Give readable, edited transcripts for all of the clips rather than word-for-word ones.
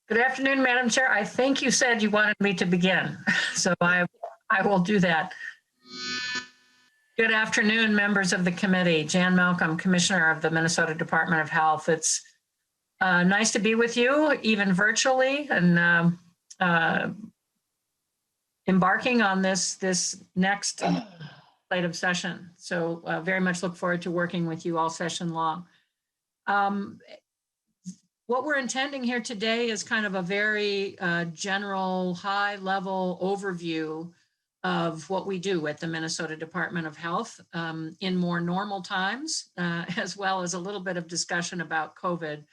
Good afternoon, Madam Chair. I think you said you wanted me to begin, so I will do that. Good afternoon, members of the committee. Jan Malcolm, Commissioner of the Minnesota Department of Health. It's nice to be with you, even virtually, and embarking on this next slate of session. So very much look forward to working with you all session long. What we're intending here today is kind of a very general, high-level overview of what we do at the Minnesota Department of Health in more normal times, as well as a little bit of discussion about COVID.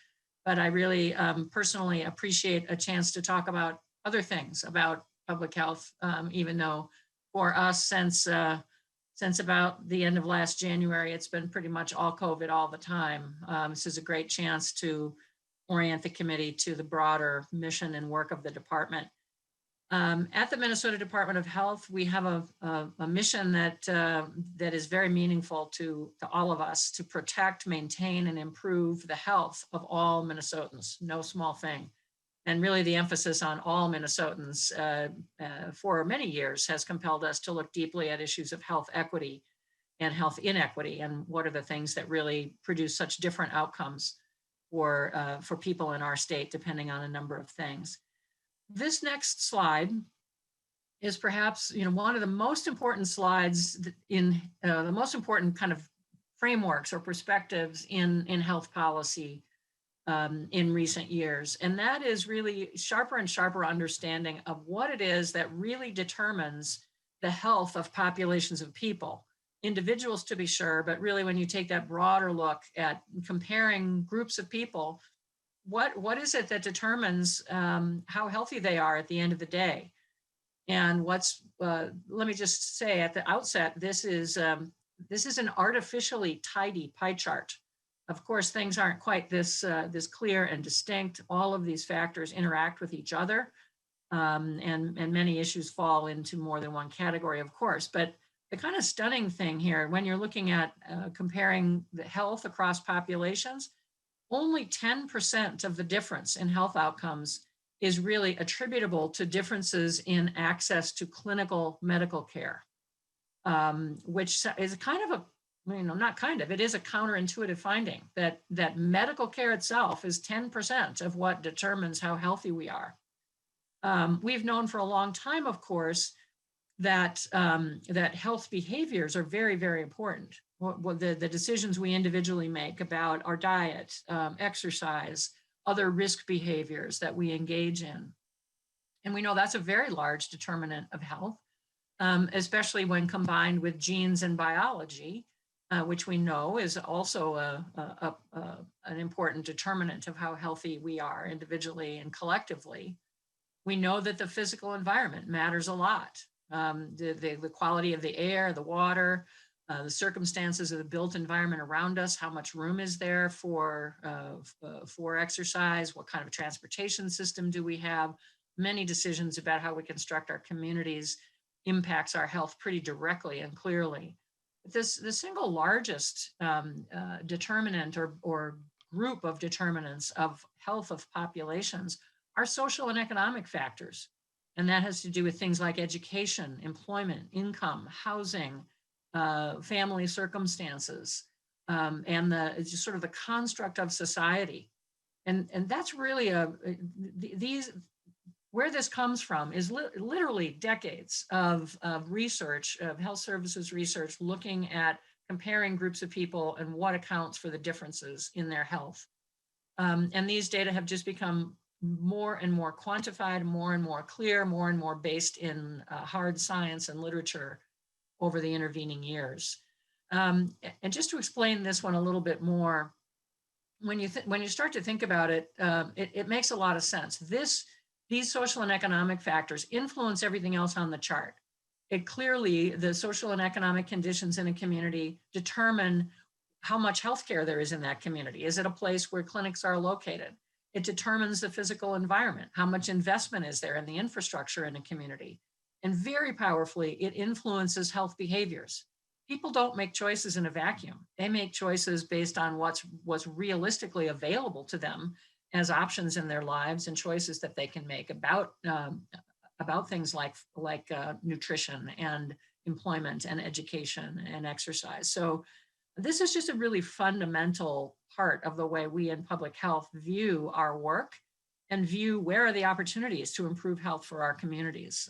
But I really personally appreciate a chance to talk about other things about public health, even though for us, since about the end of last January, it's been pretty much all COVID all the time. This is a great chance to orient the committee to the broader mission and work of the department. At the Minnesota Department of Health, we have a mission that is very meaningful to all of us, to protect, maintain, and improve the health of all Minnesotans, no small thing. And really the emphasis on all Minnesotans for many years has compelled us to look deeply at issues of health equity and health inequity, and what are the things that really produce such different outcomes for people in our state, depending on a number of things. This next slide is perhaps one of the most important slides in the most important kind of frameworks or perspectives in health policy in recent years. And that is really sharper and sharper understanding of what it is that really determines the health of populations of people. Individuals to be sure, but really when you take that broader look at comparing groups of people, what is it that determines how healthy they are at the end of the day? And let me just say at the outset, this is an artificially tidy pie chart. Of course, things aren't quite this clear and distinct. All of these factors interact with each other, and many issues fall into more than one category, of course. But the kind of stunning thing here, when you're looking at comparing the health across populations, only 10% of the difference in health outcomes is really attributable to differences in access to clinical medical care, which is kind of it is a counterintuitive finding that medical care itself is 10% of what determines how healthy we are. We've known for a long time, of course, that health behaviors are very, very important. The decisions we individually make about our diet, exercise, other risk behaviors that we engage in. And we know that's a very large determinant of health, especially when combined with genes and biology, which we know is also an important determinant of how healthy we are individually and collectively. We know that the physical environment matters a lot. The quality of the air, the water, the circumstances of the built environment around us, how much room is there for exercise, what kind of transportation system do we have? Many decisions about how we construct our communities impacts our health pretty directly and clearly. The single largest determinant or group of determinants of health of populations are social and economic factors. And that has to do with things like education, employment, income, housing, family circumstances, and just sort of the construct of society. And that's really where this comes from is literally decades of research, of health services research, looking at comparing groups of people and what accounts for the differences in their health. And these data have just become more and more quantified, more and more clear, more and more based in hard science and literature over the intervening years. And just to explain this one a little bit more, when you start to think about it, it makes a lot of sense. These social and economic factors influence everything else on the chart. The social and economic conditions in a community determine how much healthcare there is in that community. Is it a place where clinics are located? It determines the physical environment. How much investment is there in the infrastructure in a community? And very powerfully, it influences health behaviors. People don't make choices in a vacuum. They make choices based on what's realistically available to them as options in their lives and choices that they can make about things like nutrition and employment and education and exercise. So this is just a really fundamental part of the way we in public health view our work and view where are the opportunities to improve health for our communities.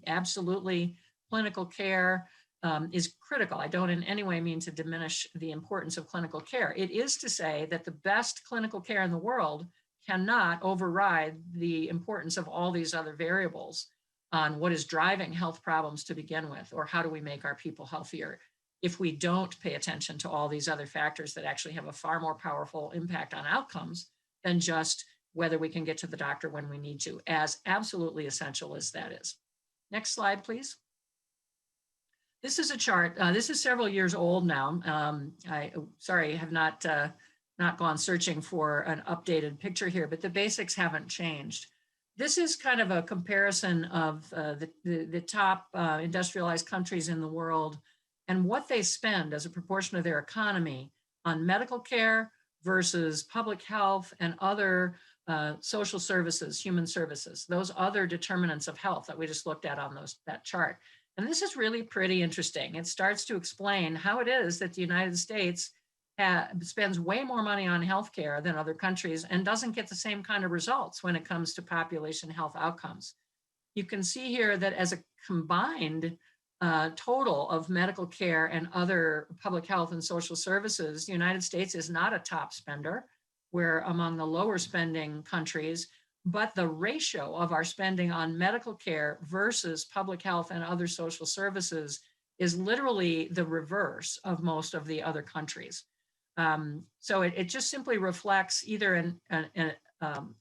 Absolutely, clinical care is critical. I don't in any way mean to diminish the importance of clinical care. It is to say that the best clinical care in the world cannot override the importance of all these other variables on what is driving health problems to begin with, or how do we make our people healthier if we don't pay attention to all these other factors that actually have a far more powerful impact on outcomes than just whether we can get to the doctor when we need to, as absolutely essential as that is. Next slide, please. This is a chart. This is several years old now. I have not gone searching for an updated picture here, but the basics haven't changed. This is kind of a comparison of the top industrialized countries in the world and what they spend as a proportion of their economy on medical care versus public health and other social services, human services, those other determinants of health that we just looked at on that chart. And this is really pretty interesting. It starts to explain how it is that the United States spends way more money on healthcare than other countries and doesn't get the same kind of results when it comes to population health outcomes. You can see here that as a combined total of medical care and other public health and social services, the United States is not a top spender. We're among the lower spending countries, but the ratio of our spending on medical care versus public health and other social services is literally the reverse of most of the other countries. So it just simply reflects either an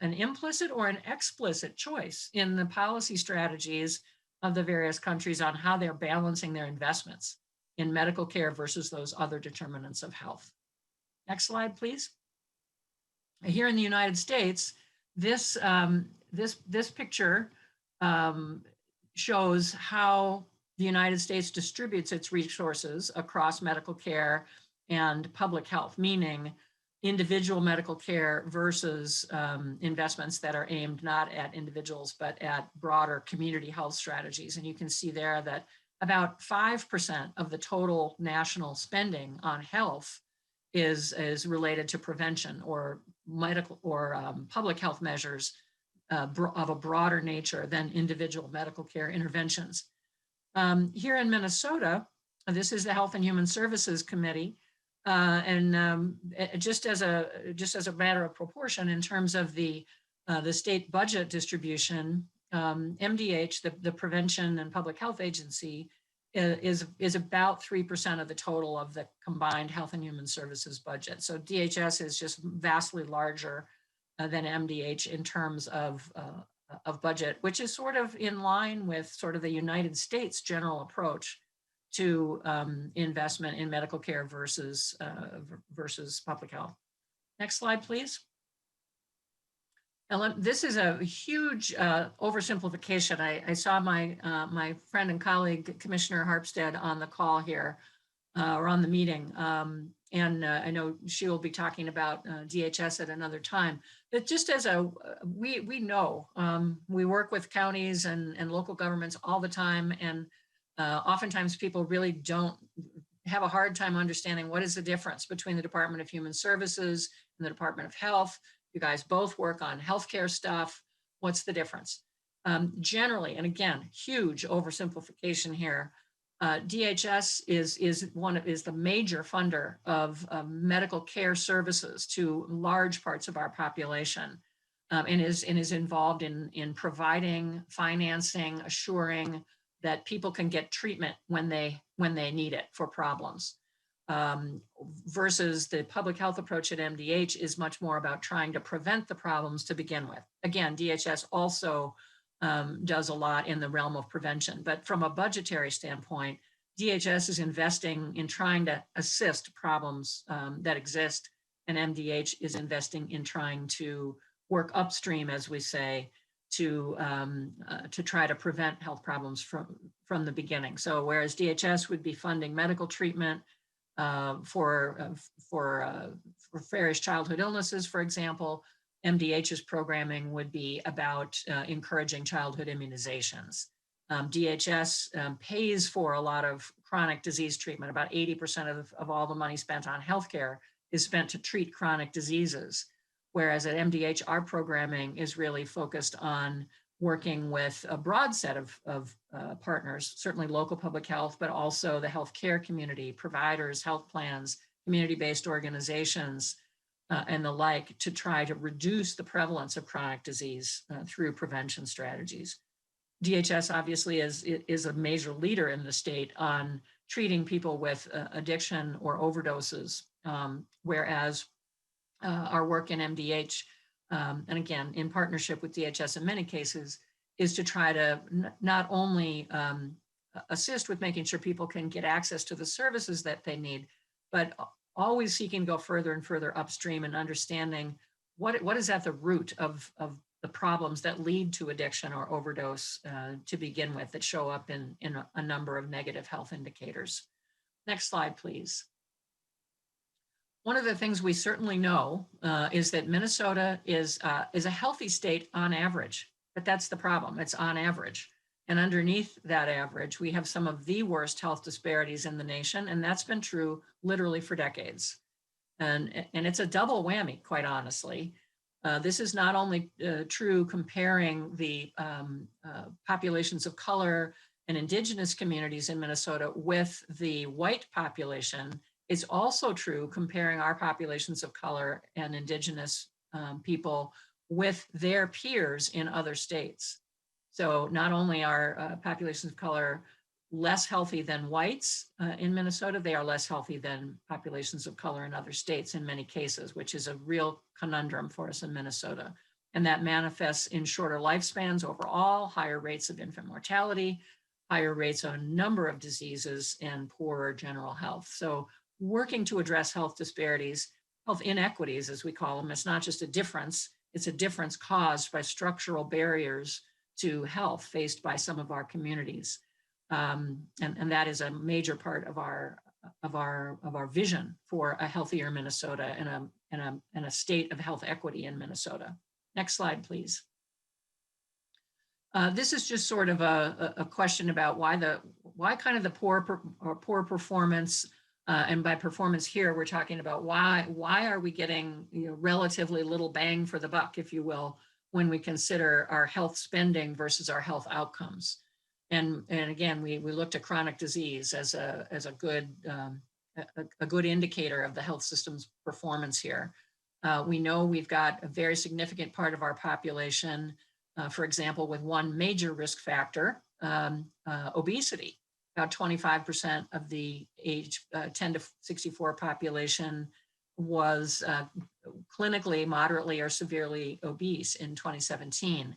implicit or an explicit choice in the policy strategies of the various countries on how they're balancing their investments in medical care versus those other determinants of health. Next slide, please. Here in the United States, this picture shows how the United States distributes its resources across medical care and public health, meaning individual medical care versus investments that are aimed not at individuals, but at broader community health strategies. And you can see there that about 5% of the total national spending on health is related to prevention or medical or public health measures of a broader nature than individual medical care interventions. Here in Minnesota, this is the Health and Human Services Committee. Just as a matter of proportion in terms of the state budget distribution, MDH, the Prevention and Public Health Agency, is about 3% of the total of the combined Health and Human Services budget. So DHS is just vastly larger than MDH in terms of budget, which is sort of in line with sort of the United States general approach to investment in medical care versus public health. Next slide, please. And this is a huge oversimplification. I saw my friend and colleague, Commissioner Harpstead, on the call here, or on the meeting. And I know she will be talking about DHS at another time. But just as we know, we work with counties and local governments all the time, and oftentimes people really don't have a hard time understanding what is the difference between the Department of Human Services and the Department of Health. You guys both work on healthcare stuff. What's the difference? Generally, and again, huge oversimplification here, DHS is the major funder of medical care services to large parts of our population, and is involved in providing, financing, assuring that people can get treatment when they need it for problems. Versus the public health approach at MDH is much more about trying to prevent the problems to begin with. Again, DHS also does a lot in the realm of prevention, but from a budgetary standpoint, DHS is investing in trying to assist problems that exist, and MDH is investing in trying to work upstream, as we say, to try to prevent health problems from the beginning. So whereas DHS would be funding medical treatment for various childhood illnesses, for example, MDH's programming would be about encouraging childhood immunizations. DHS pays for a lot of chronic disease treatment. About 80% of all the money spent on healthcare is spent to treat chronic diseases. Whereas at MDH, our programming is really focused on working with a broad set of partners, certainly local public health, but also the healthcare community, providers, health plans, community-based organizations, and the like, to try to reduce the prevalence of chronic disease through prevention strategies. DHS obviously is a major leader in the state on treating people with addiction or overdoses, whereas our work in MDH, and again, in partnership with DHS in many cases, is to try to not only assist with making sure people can get access to the services that they need, but always seeking to go further and further upstream and understanding what is at the root of the problems that lead to addiction or overdose to begin with, that show up in a number of negative health indicators. Next slide, please. One of the things we certainly know is that Minnesota is a healthy state on average, but that's the problem. It's on average. And underneath that average, we have some of the worst health disparities in the nation, and that's been true literally for decades. And it's a double whammy, quite honestly. This is not only true comparing the populations of color and indigenous communities in Minnesota with the white population. It's also true comparing our populations of color and indigenous people with their peers in other states. So not only are populations of color less healthy than whites in Minnesota, they are less healthy than populations of color in other states in many cases, which is a real conundrum for us in Minnesota. And that manifests in shorter lifespans overall, higher rates of infant mortality, higher rates of a number of diseases, and poorer general health. So working to address health disparities, health inequities, as we call them, it's not just a difference, it's a difference caused by structural barriers to health faced by some of our communities. And that is a major part of our vision for a healthier Minnesota and a state of health equity in Minnesota. Next slide, please. This is just sort of a question about why kind of the poor performance, and by performance here, we're talking about why are we getting relatively little bang for the buck, if you will, when we consider our health spending versus our health outcomes. And again, we looked at chronic disease as a good indicator of the health system's performance here. We know we've got a very significant part of our population, for example, with one major risk factor, obesity. About 25% of the age 10 to 64 population was clinically moderately or severely obese in 2017.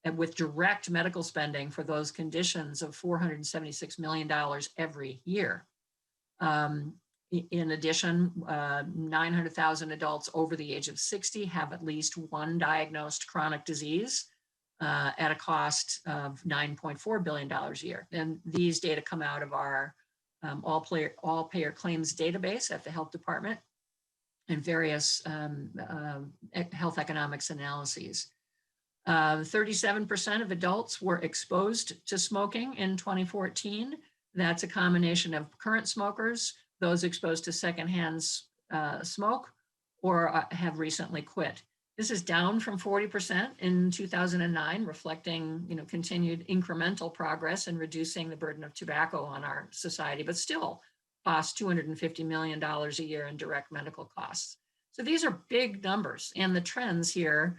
And with direct medical spending for those conditions of $476 million every year. In addition, 900,000 adults over the age of 60 have at least one diagnosed chronic disease at a cost of $9.4 billion a year. And these data come out of our all-payer claims database at the health department and various health economics analyses. 37% of adults were exposed to smoking in 2014. That's a combination of current smokers, those exposed to secondhand smoke, or have recently quit. This is down from 40% in 2009, reflecting continued incremental progress in reducing the burden of tobacco on our society, but still costs $250 million a year in direct medical costs. So these are big numbers, and the trends here,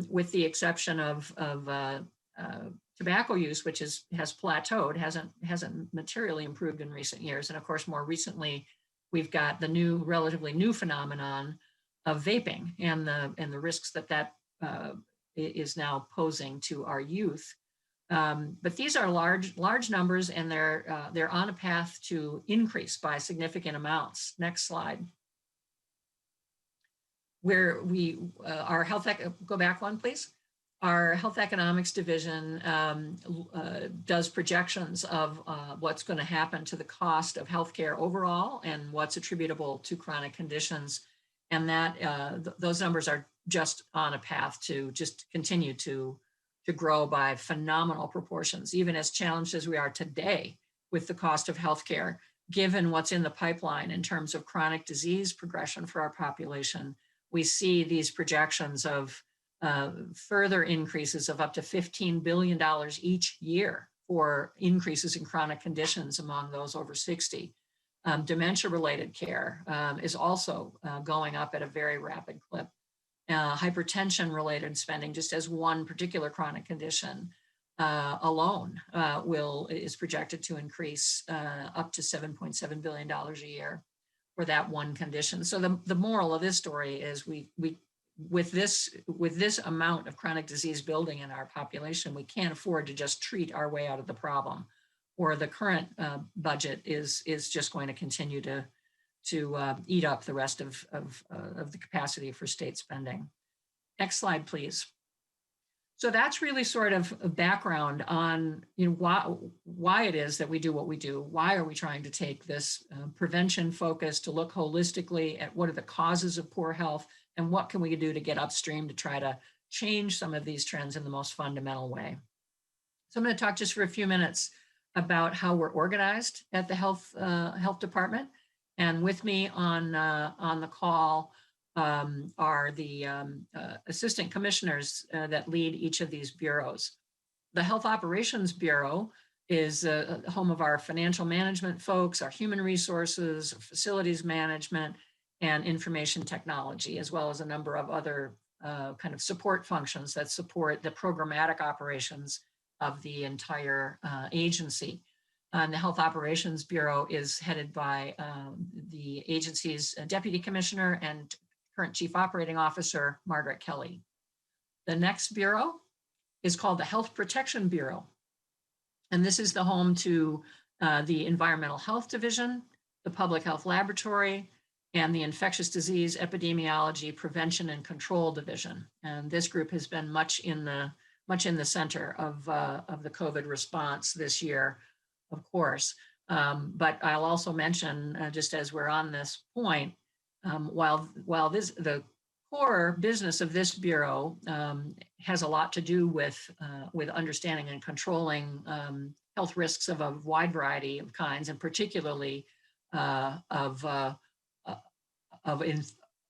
with the exception of tobacco use, which has plateaued, hasn't materially improved in recent years. And of course, more recently, we've got the relatively new phenomenon of vaping and the risks that is now posing to our youth. But these are large numbers, and they're on a path to increase by significant amounts. Next slide. Where our health, go back one, please. Our health economics division does projections of what's going to happen to the cost of healthcare overall and what's attributable to chronic conditions. And that those numbers are just on a path to just continue to grow by phenomenal proportions, even as challenged as we are today with the cost of healthcare, given what's in the pipeline in terms of chronic disease progression for our population. We see these projections of further increases of up to $15 billion each year for increases in chronic conditions among those over 60. Dementia-related care is also going up at a very rapid clip. Hypertension-related spending, just as one particular chronic condition alone, is projected to increase up to $7.7 billion a year for that one condition. So the moral of this story is we with this amount of chronic disease building in our population, we can't afford to just treat our way out of the problem, or the current budget is just going to continue to eat up the rest of the capacity for state spending. Next slide, please. So that's really sort of a background on why it is that we do what we do. Why are we trying to take this prevention focus to look holistically at what are the causes of poor health and what can we do to get upstream to try to change some of these trends in the most fundamental way. So I'm going to talk just for a few minutes about how we're organized at the health department. And with me on the call are the assistant commissioners that lead each of these bureaus. The Health Operations Bureau is home of our financial management folks, our human resources, facilities management, and information technology, as well as a number of other kind of support functions that support the programmatic operations of the entire agency. And the Health Operations Bureau is headed by the agency's Deputy Commissioner and current Chief Operating Officer, Margaret Kelly. The next bureau is called the Health Protection Bureau. And this is the home to the Environmental Health Division, the Public Health Laboratory, and the Infectious Disease Epidemiology Prevention and Control Division. And this group has been much in the center of the COVID response this year, of course. But I'll also mention, just as we're on this point, while the core business of this bureau has a lot to do with understanding and controlling health risks of a wide variety of kinds, and particularly of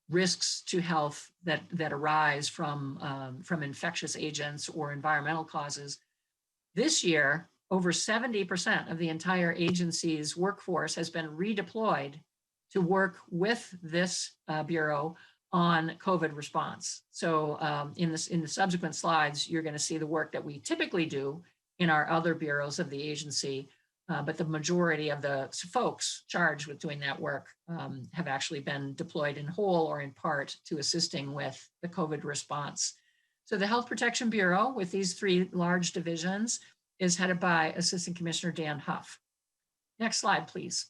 risks to health that arise from infectious agents or environmental causes. This year, over 70% of the entire agency's workforce has been redeployed to work with this bureau on COVID response. So in the subsequent slides, you're going to see the work that we typically do in our other bureaus of the agency, but the majority of the folks charged with doing that work have actually been deployed in whole or in part to assisting with the COVID response. So the Health Protection Bureau, with these three large divisions, is headed by Assistant Commissioner Dan Huff. Next slide, please.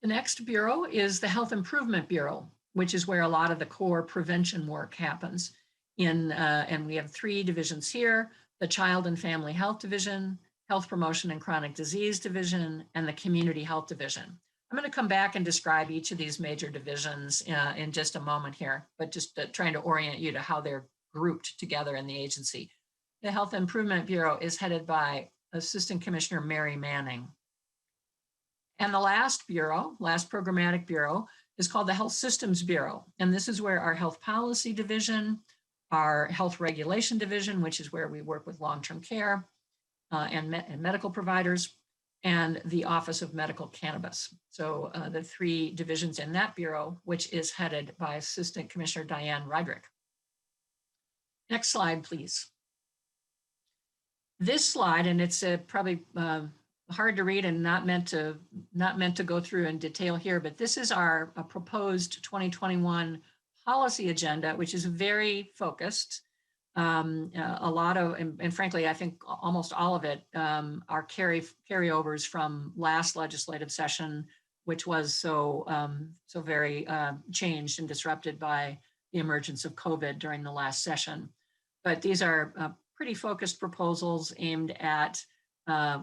The next bureau is the Health Improvement Bureau, which is where a lot of the core prevention work happens. And we have three divisions here: the Child and Family Health Division, Health Promotion and Chronic Disease Division, and the Community Health Division. I'm going to come back and describe each of these major divisions in just a moment here, but just trying to orient you to how they're grouped together in the agency. The Health Improvement Bureau is headed by Assistant Commissioner Mary Manning. And the last programmatic bureau, is called the Health Systems Bureau. And this is where our Health Policy Division, our Health Regulation Division, which is where we work with long-term care and medical providers, and the Office of Medical Cannabis. So the three divisions in that bureau, which is headed by Assistant Commissioner Diane Rydrick. Next slide, please. This slide, and it's probably hard to read and not meant to go through in detail here, but this is our proposed 2021 policy agenda, which is very focused. A lot of, and frankly, I think almost all of it are carryovers from last legislative session, which was so very changed and disrupted by the emergence of COVID during the last session. But these are pretty focused proposals aimed at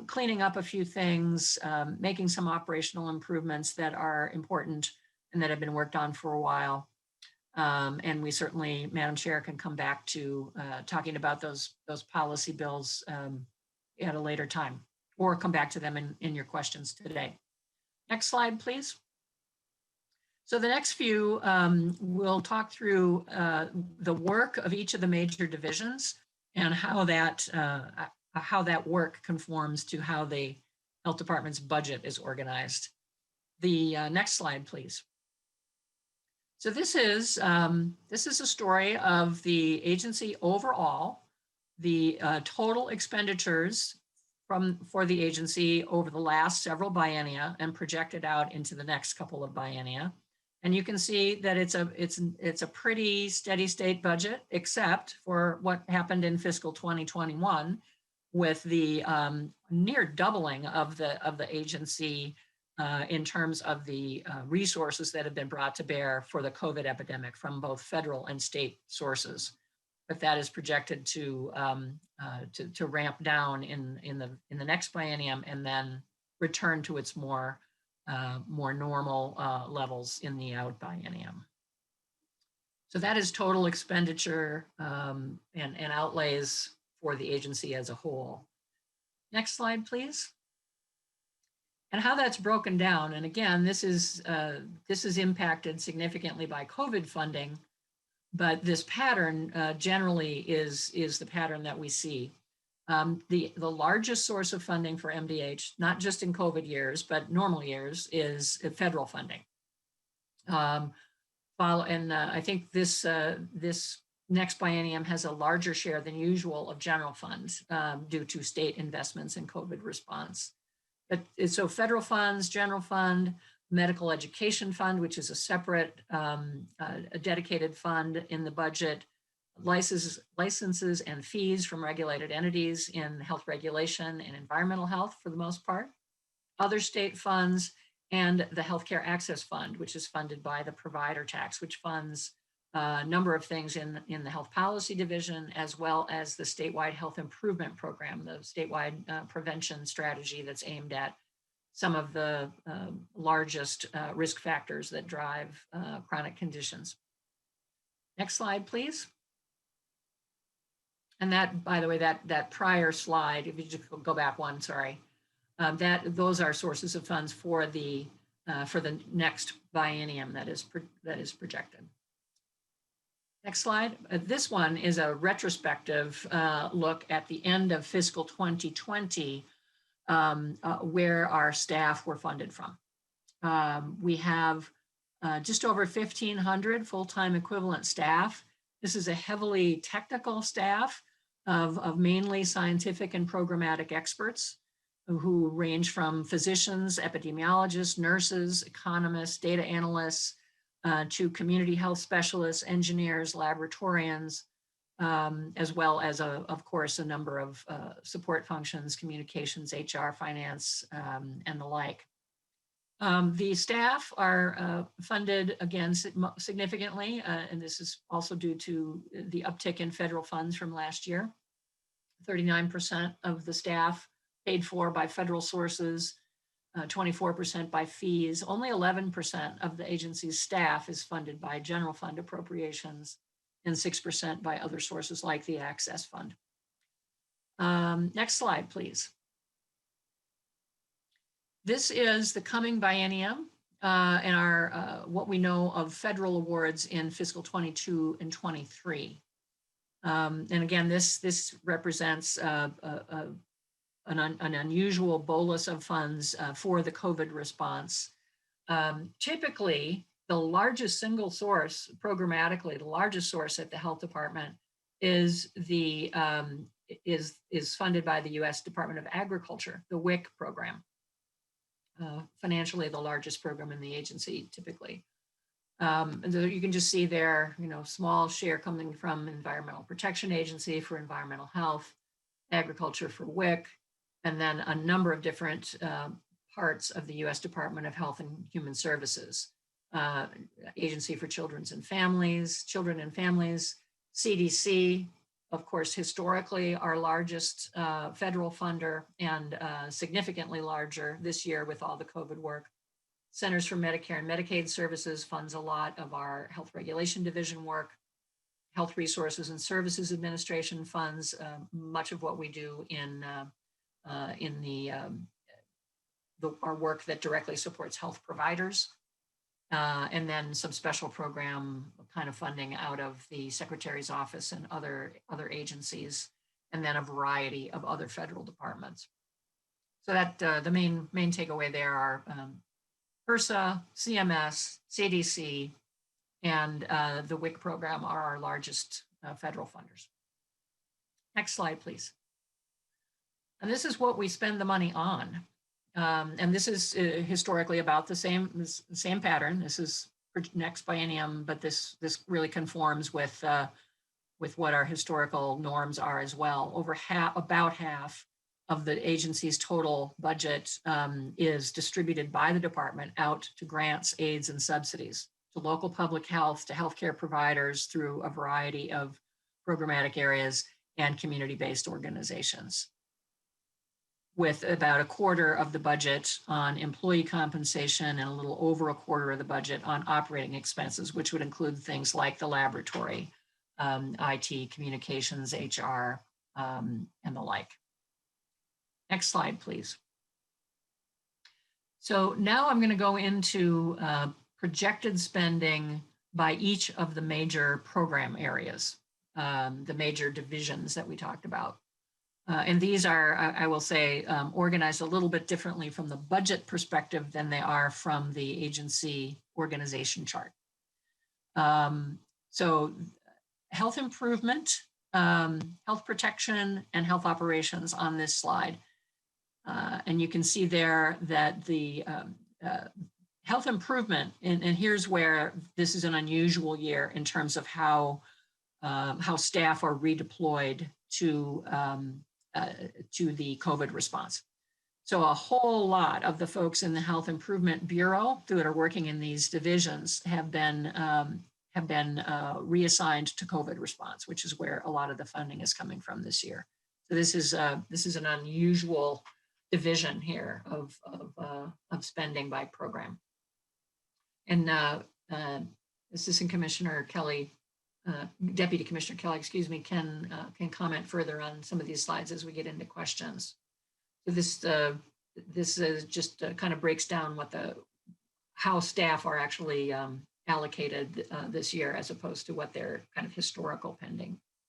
cleaning up a few things, making some operational improvements that are important and that have been worked on for a while. And we certainly, Madam Chair, can come back to talking about those policy bills at a later time, or come back to them in your questions today. Next slide, please. So the next few, we'll talk through the work of each of the major divisions and how that work conforms to how the health department's budget is organized. The next slide, please. So this is a story of the agency overall, the total expenditures for the agency over the last several biennia and projected out into the next couple of biennia. And you can see that it's a pretty steady state budget, except for what happened in fiscal 2021 with the near doubling of the agency in terms of the resources that have been brought to bear for the COVID epidemic from both federal and state sources. But that is projected to ramp down in the next biennium and then return to its more normal levels in the out biennium. So that is total expenditure and outlays for the agency as a whole. Next slide, please. And how that's broken down. And again, this is impacted significantly by COVID funding, but this pattern generally is the pattern that we see. The largest source of funding for MDH, not just in COVID years, but normal years, is federal funding. I think this next biennium has a larger share than usual of general funds due to state investments in COVID response. But so federal funds, general fund, medical education fund, which is a separate, a dedicated fund in the budget, licenses and fees from regulated entities in health regulation and environmental health for the most part, other state funds, and the Healthcare Access Fund, which is funded by the provider tax, which funds a number of things in the health policy division, as well as the statewide health improvement program, the statewide prevention strategy that's aimed at some of the largest risk factors that drive chronic conditions. Next slide, please. And that, by the way, that prior slide, if you just go back one, sorry, those are sources of funds for the next biennium that is projected. Next slide. This one is a retrospective look at the end of fiscal 2020, where our staff were funded from. We have just over 1,500 full-time equivalent staff. This is a heavily technical staff of mainly scientific and programmatic experts who range from physicians, epidemiologists, nurses, economists, data analysts, to community health specialists, engineers, laboratorians, as well as, of course, a number of support functions, communications, HR, finance, and the like. The staff are funded again significantly, and this is also due to the uptick in federal funds from last year. 39% of the staff paid for by federal sources, 24% by fees. Only 11% of the agency's staff is funded by general fund appropriations, and 6% by other sources like the Access Fund. Next slide, please. This is the coming biennium and our what we know of federal awards in fiscal 22 and 23. And again, this represents an unusual bolus of funds for the COVID response. Typically, the largest single source, programmatically, the largest source at the health department is funded by the U.S. Department of Agriculture, the WIC program. Financially, the largest program in the agency, typically. And so you can just see there, small share coming from Environmental Protection Agency for environmental health, agriculture for WIC, and then a number of different parts of the U.S. Department of Health and Human Services, Agency for Children and Families, CDC, of course, historically our largest federal funder and significantly larger this year with all the COVID work. Centers for Medicare and Medicaid Services funds a lot of our health regulation division work. Health Resources and Services Administration funds much of what we do in our work that directly supports health providers. And then some special program kind of funding out of the Secretary's office and other agencies, and then a variety of other federal departments. So that the main takeaway there are HRSA, CMS, CDC, and the WIC program are our largest federal funders. Next slide, please. And this is what we spend the money on. And this is historically about the same pattern. This is for next biennium, but this really conforms with what our historical norms are as well. About half of the agency's total budget is distributed by the department out to grants, aids, and subsidies to local public health, to healthcare providers through a variety of programmatic areas and community-based organizations, with about a quarter of the budget on employee compensation and a little over a quarter of the budget on operating expenses, which would include things like the laboratory, IT, communications, HR, and the like. Next slide, please. So now I'm going to go into projected spending by each of the major program areas, the major divisions that we talked about. And these are, I will say, organized a little bit differently from the budget perspective than they are from the agency organization chart. So health improvement, health protection, and health operations on this slide. And you can see there that the health improvement, and here's where this is an unusual year in terms of how staff are redeployed to the COVID response. So a whole lot of the folks in the Health Improvement Bureau that are working in these divisions have been reassigned to COVID response, which is where a lot of the funding is coming from this year. So this is an unusual division here of spending by program. And Assistant Commissioner Kelly, Deputy Commissioner Kelly, excuse me, can comment further on some of these slides as we get into questions. So this is just kind of breaks down how staff are actually allocated this year, as opposed to what their kind of historical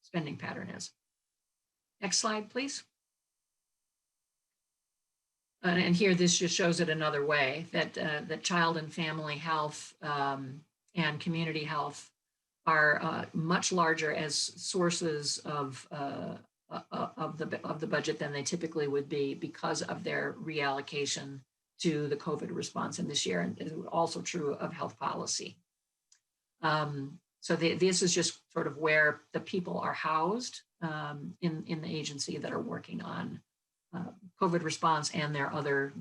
spending pattern is. Next slide, please. And here, this just shows it another way, that child and family health and community health are much larger as sources of the budget than they typically would be, because of their reallocation to the COVID response in this year, and is also true of health policy. So this is just sort of where the people are housed in the agency that are working on COVID response and their other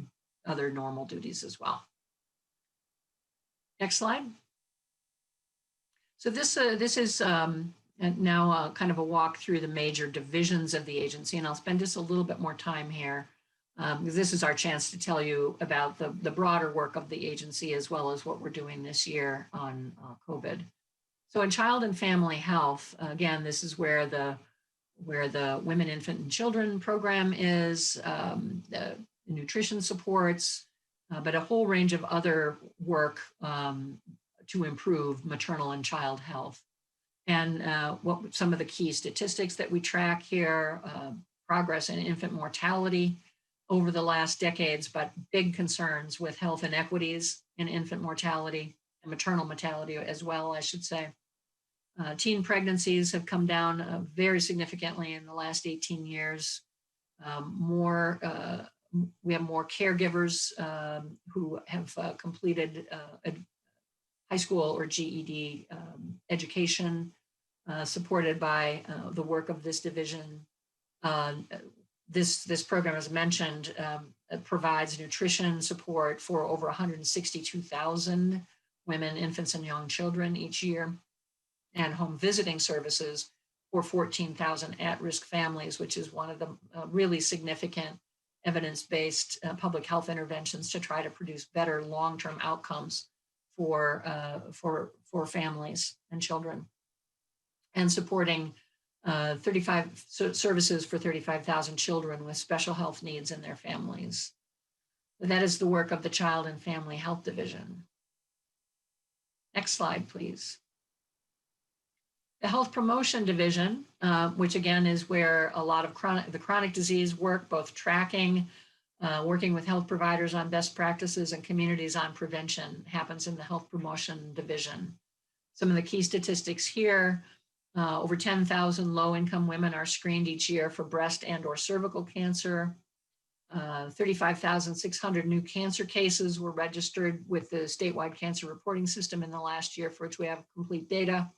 normal duties as well. Next slide. So this is now kind of a walk through the major divisions of the agency, and I'll spend just a little bit more time here, because this is our chance to tell you about the broader work of the agency, as well as what we're doing this year on COVID. So in child and family health, again, this is where the Women, Infant, and Children program is, the nutrition supports, but a whole range of other work to improve maternal and child health. And what some of the key statistics that we track here, progress in infant mortality over the last decades, but big concerns with health inequities in infant mortality and maternal mortality as well, I should say. Teen pregnancies have come down very significantly in the last 18 years. We have more caregivers who have completed a high school or GED education, supported by the work of this division. This program, as mentioned, provides nutrition support for over 162,000 women, infants, and young children each year, and home visiting services for 14,000 at-risk families, which is one of the really significant evidence-based public health interventions to try to produce better long-term outcomes for families and children, and supporting 35 services for 35,000 children with special health needs and their families. That is the work of the Child and Family Health Division. Next slide, please. The Health Promotion Division, which again is where a lot of the chronic disease work, both tracking, working with health providers on best practices and communities on prevention, happens in the Health Promotion Division. Some of the key statistics here: over 10,000 low-income women are screened each year for breast and/or cervical cancer. 35,600 new cancer cases were registered with the statewide cancer reporting system in the last year, for which we have complete data.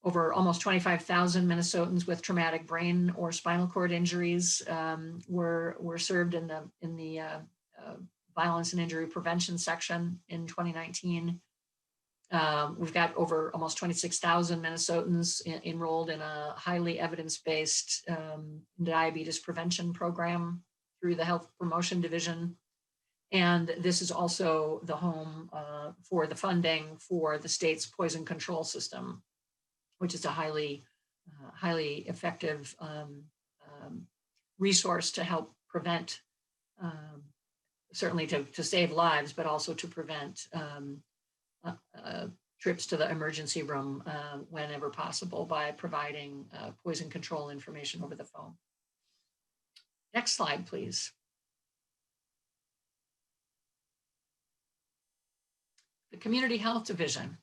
Over almost 25,000 Minnesotans with traumatic brain or spinal cord injuries were served in the violence and injury prevention section in 2019. We've got over almost 26,000 Minnesotans enrolled in a highly evidence-based diabetes prevention program through the Health Promotion Division. And this is also the home for the funding for the state's poison control system, which is a highly effective resource to help prevent, certainly to save lives, but also to prevent trips to the emergency room whenever possible by providing poison control information over the phone. Next slide, please. The Community Health Division.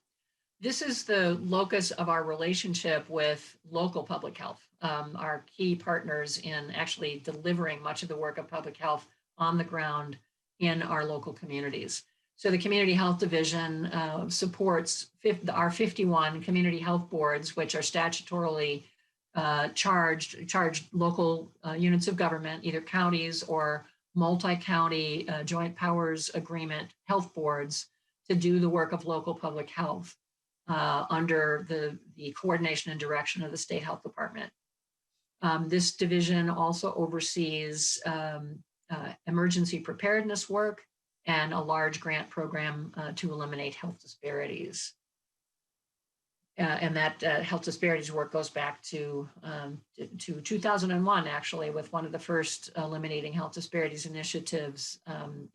This is the locus of our relationship with local public health, our key partners in actually delivering much of the work of public health on the ground in our local communities. So the Community Health Division supports our 51 community health boards, which are statutorily charged local units of government, either counties or multi-county joint powers agreement health boards, to do the work of local public health under the coordination and direction of the State Health Department. This division also oversees emergency preparedness work and a large grant program to eliminate health disparities. And that health disparities work goes back to 2001, actually, with one of the first eliminating health disparities initiatives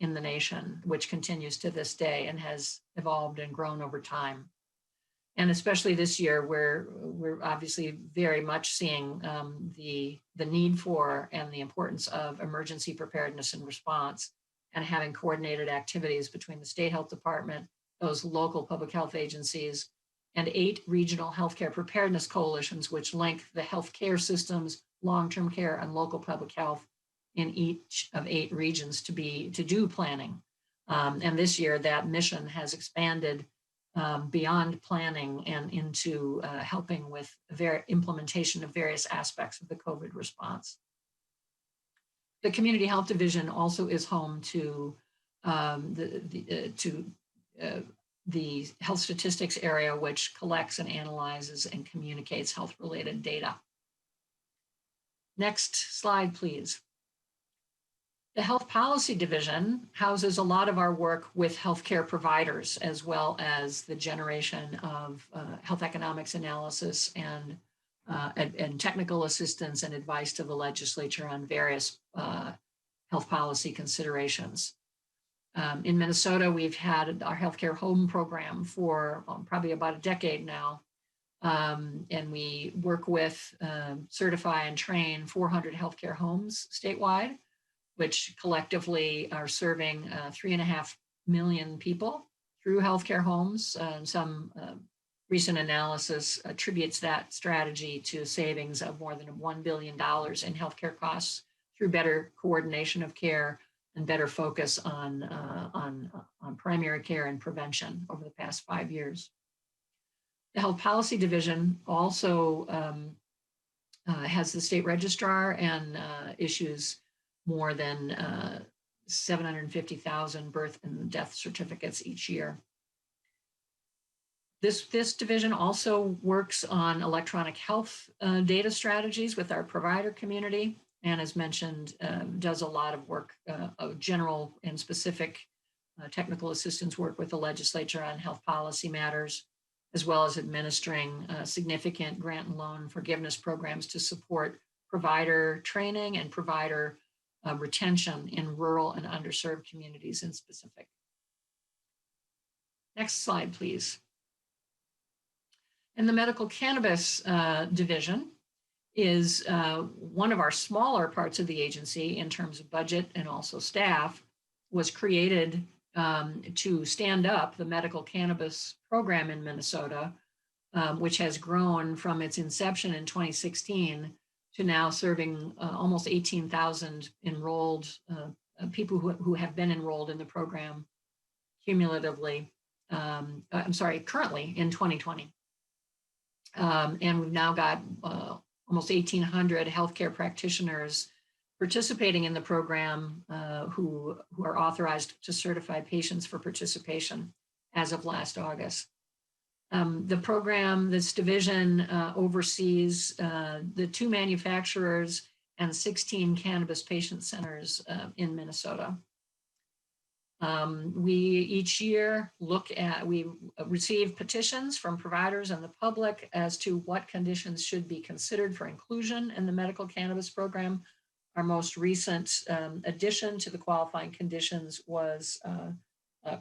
in the nation, which continues to this day and has evolved and grown over time. And especially this year, we're obviously very much seeing the need for and the importance of emergency preparedness and response, and having coordinated activities between the State Health Department, those local public health agencies, and 8 regional healthcare preparedness coalitions, which link the healthcare systems, long-term care, and local public health in each of 8 regions to do planning. And this year, that mission has expanded beyond planning and into helping with implementation of various aspects of the COVID response. The Community Health Division also is home to the health statistics area, which collects and analyzes and communicates health-related data. Next slide, please. The Health Policy Division houses a lot of our work with healthcare providers, as well as the generation of health economics analysis and technical assistance and advice to the legislature on various health policy considerations. In Minnesota, we've had our healthcare home program for probably about a decade now. And we work with, certify and train 400 healthcare homes statewide, which collectively are serving 3.5 million people through healthcare homes. Some recent analysis attributes that strategy to savings of more than $1 billion in healthcare costs through better coordination of care and better focus on primary care and prevention over the past 5 years. The Health Policy Division also has the state registrar and issues more than 750,000 birth and death certificates each year. This division also works on electronic health data strategies with our provider community. and as mentioned, does a lot of work, of general and specific technical assistance work with the legislature on health policy matters, as well as administering significant grant and loan forgiveness programs to support provider training and provider retention in rural and underserved communities in specific. Next slide, please. And the medical cannabis division is one of our smaller parts of the agency in terms of budget and also staff, was created to stand up the medical cannabis program in Minnesota, which has grown from its inception in 2016 to now serving almost 18,000 enrolled people who have been enrolled in the program cumulatively, currently in 2020. And we've now got almost 1,800 healthcare practitioners participating in the program who are authorized to certify patients for participation as of last August. The program, this division oversees the 2 manufacturers and 16 cannabis patient centers in Minnesota. We each year we receive petitions from providers and the public as to what conditions should be considered for inclusion in the medical cannabis program. Our most recent addition to the qualifying conditions was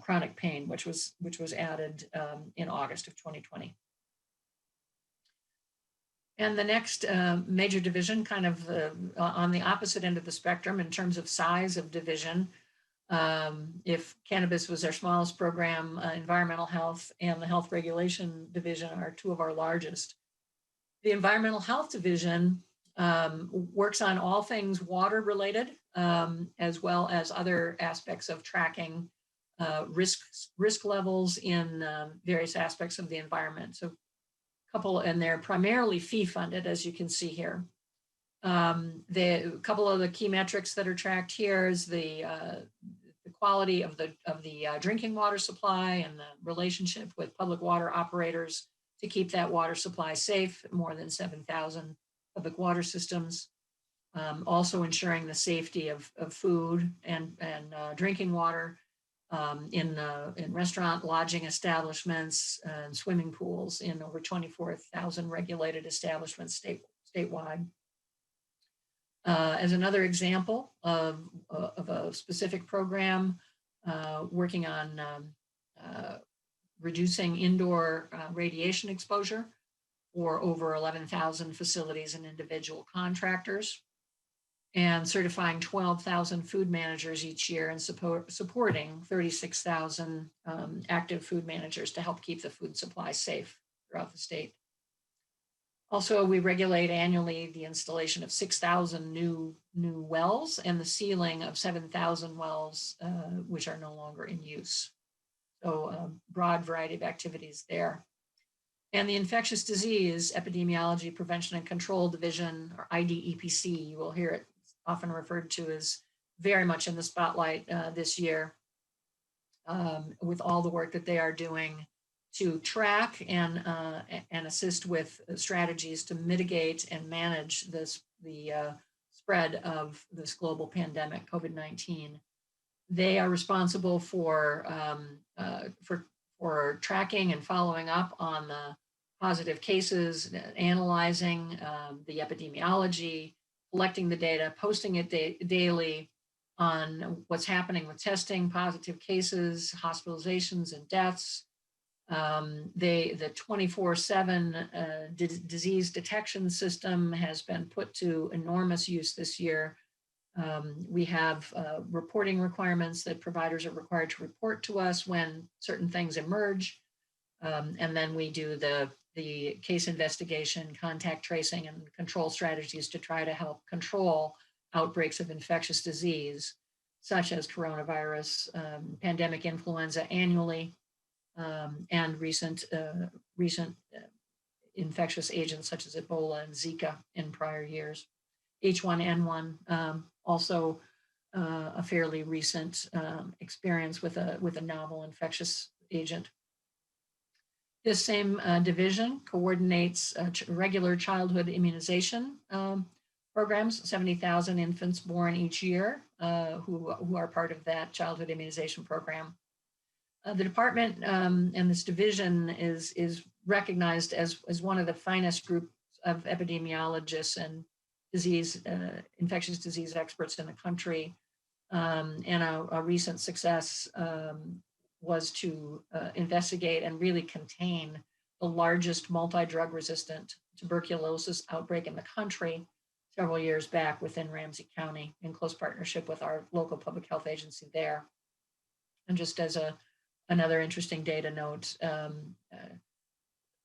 chronic pain, which was added in August of 2020. And the next major division, kind of on the opposite end of the spectrum in terms of size of division, if cannabis was our smallest program, environmental health and the health regulation division are 2 of our largest. The environmental health division works on all things water related, as well as other aspects of tracking risk levels in various aspects of the environment. So and they're primarily fee funded, as you can see here. The couple of the key metrics that are tracked here is the quality of the drinking water supply and the relationship with public water operators to keep that water supply safe, more than 7,000 public water systems. Also ensuring the safety of food and drinking water in restaurant, lodging establishments, and swimming pools in over 24,000 regulated establishments statewide. As another example of a specific program working on reducing indoor radiation exposure for over 11,000 facilities and individual contractors, and certifying 12,000 food managers each year and supporting 36,000 active food managers to help keep the food supply safe throughout the state. Also, we regulate annually the installation of 6,000 new wells and the sealing of 7,000 wells, which are no longer in use. So broad variety of activities there. And the Infectious Disease Epidemiology Prevention and Control Division, or IDEPC, you will hear it often referred to as very much in the spotlight this year with all the work that they are doing to track and assist with strategies to mitigate and manage the spread of this global pandemic, COVID-19. They are responsible for tracking and following up on the positive cases, analyzing the epidemiology, collecting the data, posting it daily on what's happening with testing, positive cases, hospitalizations, and deaths. The 24/7 disease detection system has been put to enormous use this year. We have reporting requirements that providers are required to report to us when certain things emerge. And then we do the case investigation, contact tracing, and control strategies to try to help control outbreaks of infectious disease, such as coronavirus, pandemic influenza annually, and recent infectious agents such as Ebola and Zika in prior years. H1N1, also a fairly recent experience with a novel infectious agent. This same division coordinates regular childhood immunization programs, 70,000 infants born each year who are part of that childhood immunization program. The department and this division is recognized as one of the finest groups of epidemiologists and infectious disease experts in the country. And a recent success was to investigate and really contain the largest multi-drug resistant tuberculosis outbreak in the country several years back within Ramsey County in close partnership with our local public health agency there. And just as another interesting data note,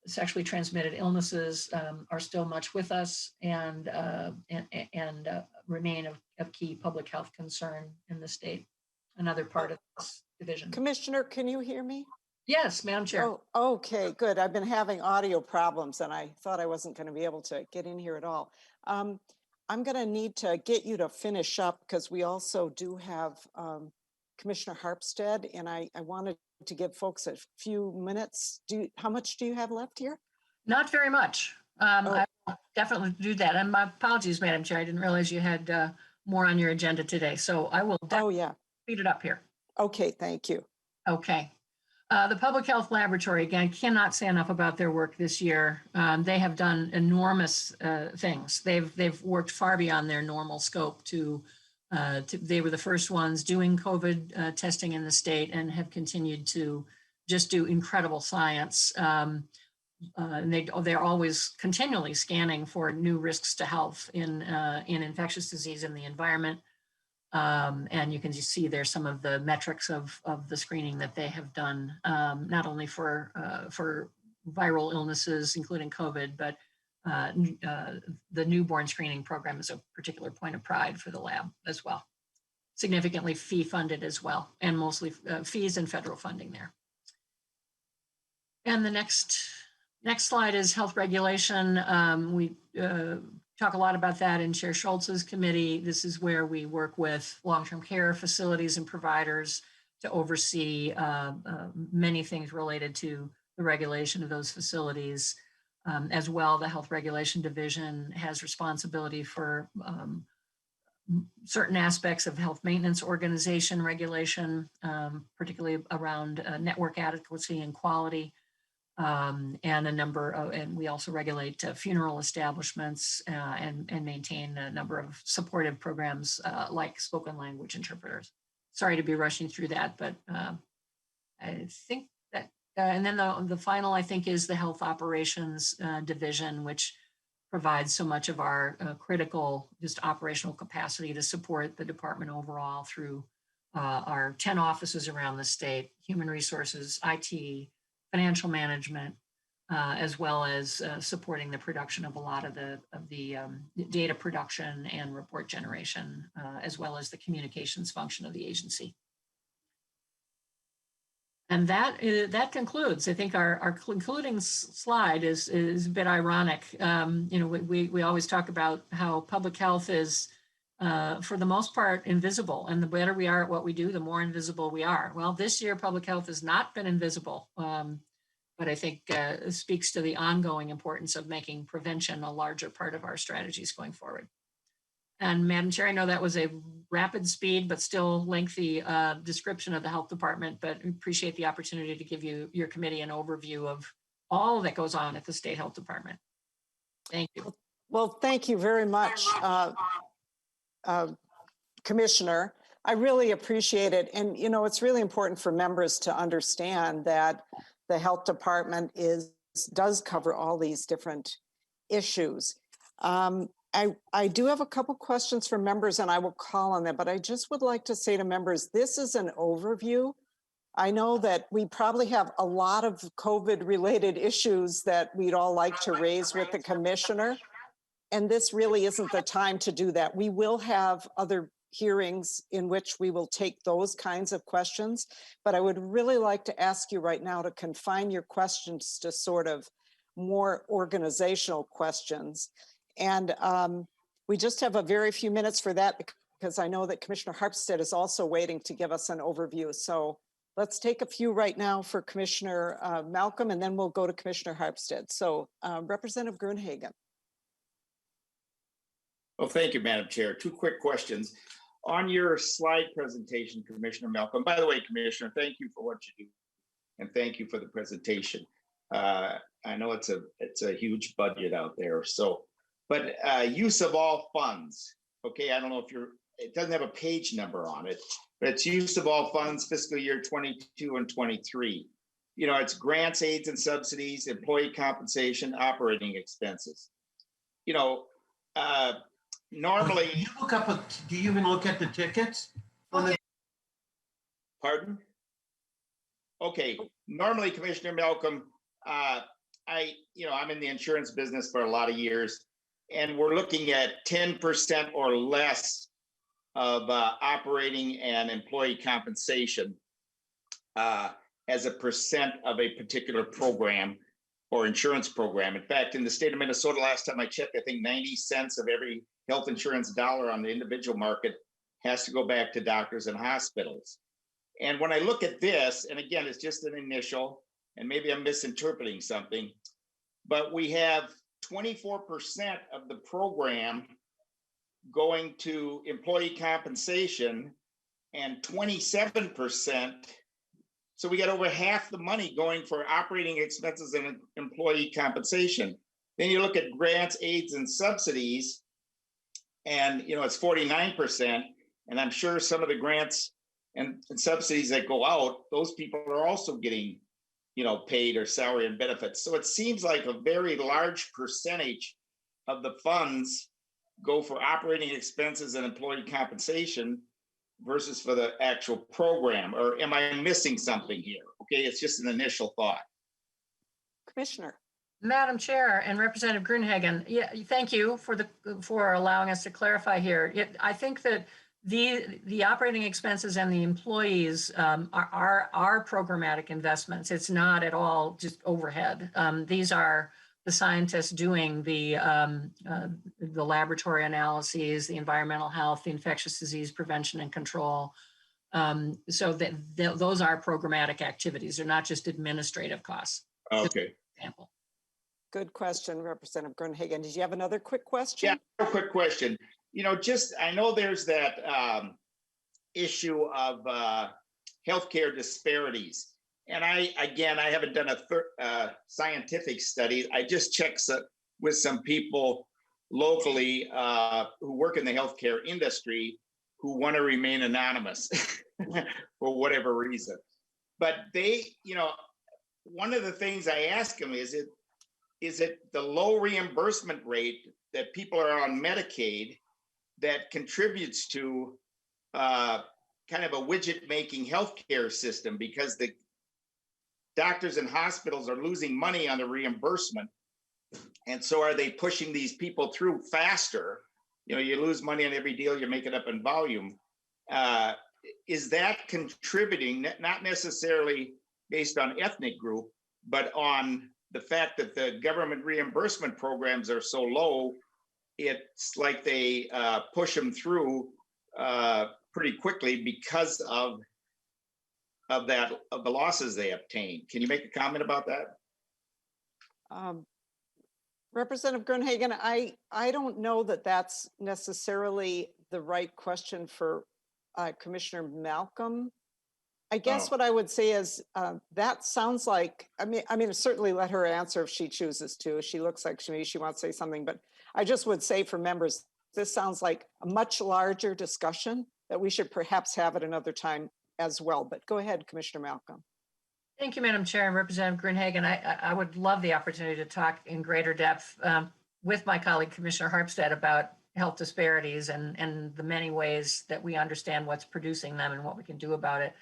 sexually transmitted illnesses are still much with us and remain of key public health concern in the state. Another part of this division. Commissioner, can you hear me? Yes, Madam Chair. Oh, okay, good. I've been having audio problems and I thought I wasn't going to be able to get in here at all. I'm going to need to get you to finish up because we also do have Commissioner Harpstead, and I wanted to give folks a few minutes. How much do you have left here? Not very much. I will definitely do that. And my apologies, Madam Chair. I didn't realize you had more on your agenda today. So I will definitely speed it up here. Okay, thank you. Okay. The Public Health Laboratory, again, cannot say enough about their work this year. They have done enormous things. They've worked far beyond their normal scope they were the first ones doing COVID testing in the state and have continued to just do incredible science. And they're always continually scanning for new risks to health in infectious disease in the environment. And you can just see there's some of the metrics of the screening that they have done, not only for viral illnesses, including COVID, but the newborn screening program is a particular point of pride for the lab as well. Significantly fee funded as well, and mostly fees and federal funding there. And the next slide is health regulation. We talk a lot about that in Chair Schultz's committee. This is where we work with long-term care facilities and providers to oversee many things related to the regulation of those facilities. As well, the Health Regulation Division has responsibility for certain aspects of health maintenance organization regulation, particularly around network adequacy and quality, and and we also regulate funeral establishments and maintain a number of supportive programs like spoken language interpreters. Sorry to be rushing through that, but I think that, and then the final, I think, is the Health Operations Division, which provides so much of our critical just operational capacity to support the department overall through our 10 offices around the state, human resources, IT, financial management, as well as supporting the production of a lot of the data production and report generation, as well as the communications function of the agency. And that concludes. I think our concluding slide is a bit ironic. We always talk about how public health is, for the most part, invisible. And the better we are at what we do, the more invisible we are. Well, this year, public health has not been invisible, but I think it speaks to the ongoing importance of making prevention a larger part of our strategies going forward. And Madam Chair, I know that was a rapid speed, but still lengthy description of the health department, but appreciate the opportunity to give your committee an overview of all that goes on at the State Health Department. Thank you. Well, thank you very much, Commissioner. I really appreciate it. And, it's really important for members to understand that the health department does cover all these different issues. I do have a couple questions for members and I will call on them, but I just would like to say to members, this is an overview. I know that we probably have a lot of COVID related issues that we'd all like to raise with the commissioner. And this really isn't the time to do that. We will have other hearings in which we will take those kinds of questions, but I would really like to ask you right now to confine your questions to sort of more organizational questions. And we just have a very few minutes for that because I know that Commissioner Harpstead is also waiting to give us an overview. So let's take a few right now for Commissioner Malcolm, and then we'll go to Commissioner Harpstead. So Representative Gruenhagen. Well, thank you, Madam Chair. Two quick questions. On your slide presentation, Commissioner Malcolm, by the way, Commissioner, thank you for what you do. And thank you for the presentation. I know it's a huge budget out there. So, but use of all funds. Okay, I don't know if it doesn't have a page number on it, but it's use of all funds fiscal year 22 and 23. You know, it's grants, aids, and subsidies, employee compensation, operating expenses. You know, normally. Do you even look at the tickets? Pardon? Okay, normally, Commissioner Malcolm, I'm in the insurance business for a lot of years, and we're looking at 10% or less of operating and employee compensation as a percent of a particular program or insurance program. In fact, in the state of Minnesota, last time I checked, I think 90 cents of every health insurance dollar on the individual market has to go back to doctors and hospitals. And when I look at this, and again, it's just an initial, and maybe I'm misinterpreting something, but we have 24% of the program going to employee compensation and 27%. So we got over half the money going for operating expenses and employee compensation. Then you look at grants, aids, and subsidies, and it's 49%. And I'm sure some of the grants and subsidies that go out, those people are also getting, paid or salary and benefits. So it seems like a very large percentage of the funds go for operating expenses and employee compensation versus for the actual program. Or am I missing something here? Okay, it's just an initial thought. Commissioner. Madam Chair and Representative Grunhagen, yeah, thank you for allowing us to clarify here. I think that the operating expenses and the employees are programmatic investments. It's not at all just overhead. These are the scientists doing the laboratory analyses, the environmental health, the infectious disease prevention and control. So those are programmatic activities. They're not just administrative costs. Okay. Example. Good question, Representative Grunhagen. Did you have another quick question? Yeah, a quick question. I know there's that issue of healthcare disparities. And I haven't done a scientific study. I just checked with some people locally who work in the healthcare industry who want to remain anonymous for whatever reason. But they, one of the things I ask them is it the low reimbursement rate that people are on Medicaid that contributes to kind of a widget-making healthcare system, because the doctors and hospitals are losing money on the reimbursement. And so are they pushing these people through faster? You lose money on every deal, you make it up in volume. Is that contributing, not necessarily based on ethnic group, but on the fact that the government reimbursement programs are so low, it's like they push them through pretty quickly because of the losses they obtain. Can you make a comment about that? Representative Grunhagen, I don't know that that's necessarily the right question for Commissioner Malcolm. I guess what I would say is that sounds like, I mean, certainly let her answer if she chooses to. She looks like she wants to say something, but I just would say for members, this sounds like a much larger discussion that we should perhaps have at another time as well. But go ahead, Commissioner Malcolm. Thank you, Madam Chair and Representative Grunhagen. I would love the opportunity to talk in greater depth with my colleague, Commissioner Harpstead, about health disparities and the many ways that we understand what's producing them and what we can do about it.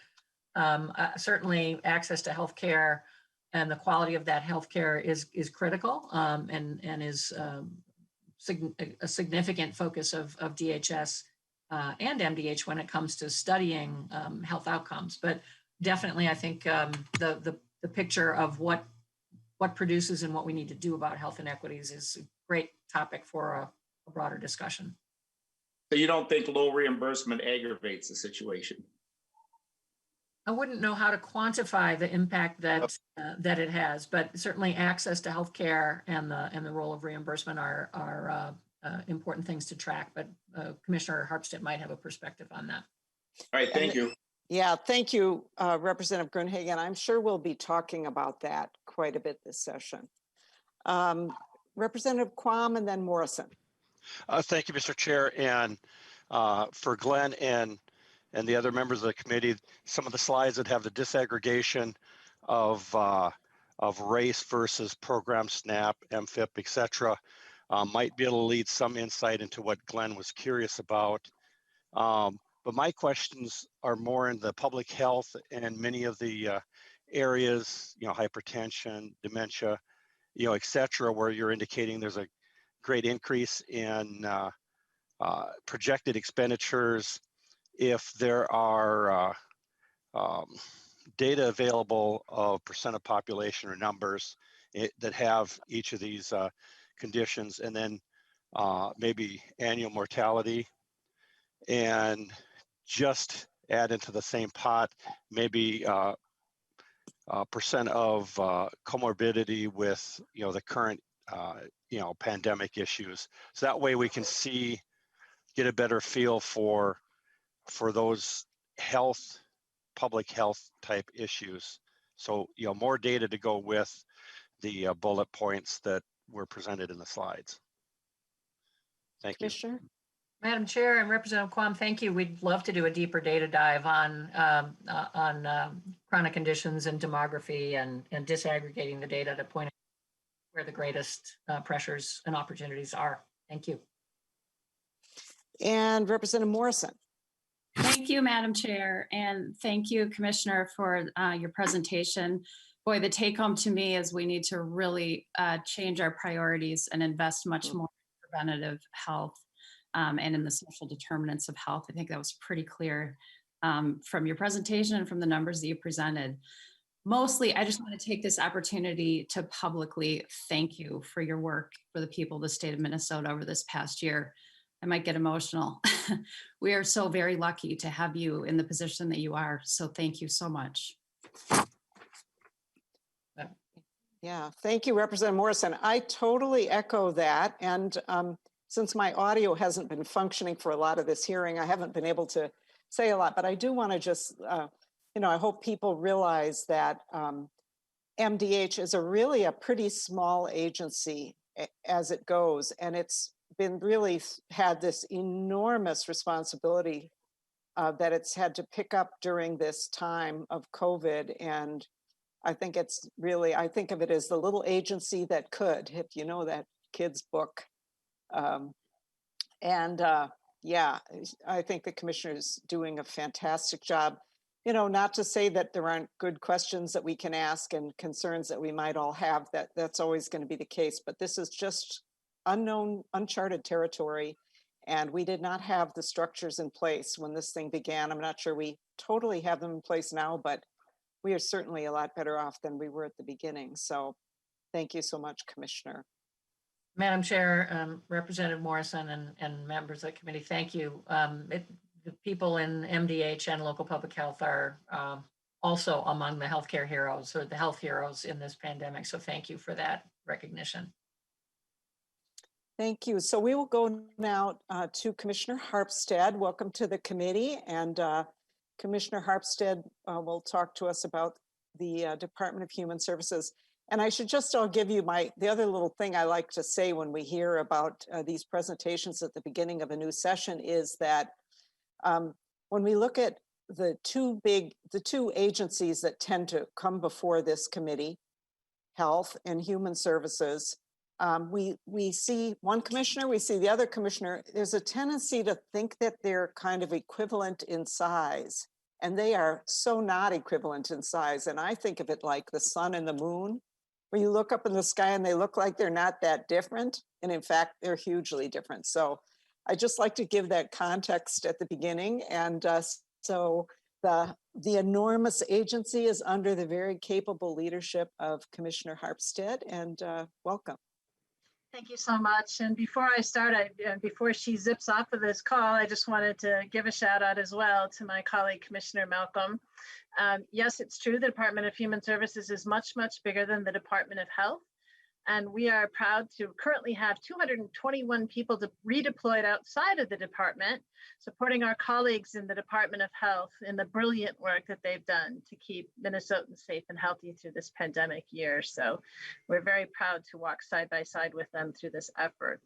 Certainly, access to healthcare and the quality of that healthcare is critical and is a significant focus of DHS and MDH when it comes to studying health outcomes. But definitely, I think the picture of what produces and what we need to do about health inequities is a great topic for a broader discussion. So you don't think low reimbursement aggravates the situation? I wouldn't know how to quantify the impact that it has, but certainly access to healthcare and the role of reimbursement are important things to track, but Commissioner Harpstead might have a perspective on that. All right, thank you. Yeah, thank you, Representative Grunhagen. I'm sure we'll be talking about that quite a bit this session. Representative Quam and then Morrison. Thank you, Mr. Chair, and for Glenn and the other members of the committee, some of the slides that have the disaggregation of race versus program SNAP, MFIP, et cetera, might be able to lead some insight into what Glenn was curious about. But my questions are more in the public health and many of the areas, hypertension, dementia, et cetera, where you're indicating there's a great increase in projected expenditures. If there are data available of percent of population or numbers that have each of these conditions, and then maybe annual mortality, and just add into the same pot maybe percent of comorbidity with the current pandemic issues. So that way we can get a better feel for those public health type issues. So more data to go with the bullet points that were presented in the slides. Thank you. Commissioner? Madam Chair and Representative Quam, thank you. We'd love to do a deeper data dive on chronic conditions and demography and disaggregating the data to point out where the greatest pressures and opportunities are. Thank you. And Representative Morrison. Thank you, Madam Chair, and thank you, Commissioner, for your presentation. Boy, the take home to me is we need to really change our priorities and invest much more in preventative health and in the social determinants of health. I think that was pretty clear from your presentation and from the numbers that you presented. Mostly, I just want to take this opportunity to publicly thank you for your work for the people of the state of Minnesota over this past year. I might get emotional. We are so very lucky to have you in the position that you are. So thank you so much. Yeah, thank you, Representative Morrison. I totally echo that. And since my audio hasn't been functioning for a lot of this hearing, I haven't been able to say a lot, but I do want to just, I hope people realize that MDH is really a pretty small agency as it goes. And it's been really had this enormous responsibility that it's had to pick up during this time of COVID. And I think it's really, I think of it as the little agency that could, if you know that kid's book. Yeah, I think the commissioner's doing a fantastic job. Not to say that there aren't good questions that we can ask and concerns that we might all have, that's always going to be the case, but this is just unknown, uncharted territory. And we did not have the structures in place when this thing began. I'm not sure we totally have them in place now, but we are certainly a lot better off than we were at the beginning. So thank you so much, Commissioner. Madam Chair, Representative Morrison and members of the committee, thank you. The people in MDH and local public health are also among the healthcare heroes or the health heroes in this pandemic. So thank you for that recognition. Thank you. So we will go now to Commissioner Harpstead. Welcome to the committee. And Commissioner Harpstead will talk to us about the Department of Human Services. And I should just give you the other little thing I like to say when we hear about these presentations at the beginning of a new session is that when we look at the two agencies that tend to come before this committee, Health and Human Services, we see one commissioner, we see the other commissioner. There's a tendency to think that they're kind of equivalent in size, and they are so not equivalent in size. And I think of it like the sun and the moon, where you look up in the sky and they look like they're not that different. And in fact, they're hugely different. So I just like to give that context at the beginning. And so the enormous agency is under the very capable leadership of Commissioner Harpstead, and welcome. Thank you so much. And before I start, before she zips off of this call, I just wanted to give a shout out as well to my colleague, Commissioner Malcolm. Yes, it's true. The Department of Human Services is much, much bigger than the Department of Health. and we are proud to currently have 221 people redeployed outside of the department, supporting our colleagues in the Department of Health in the brilliant work that they've done to keep Minnesotans safe and healthy through this pandemic year. So we're very proud to walk side by side with them through this effort.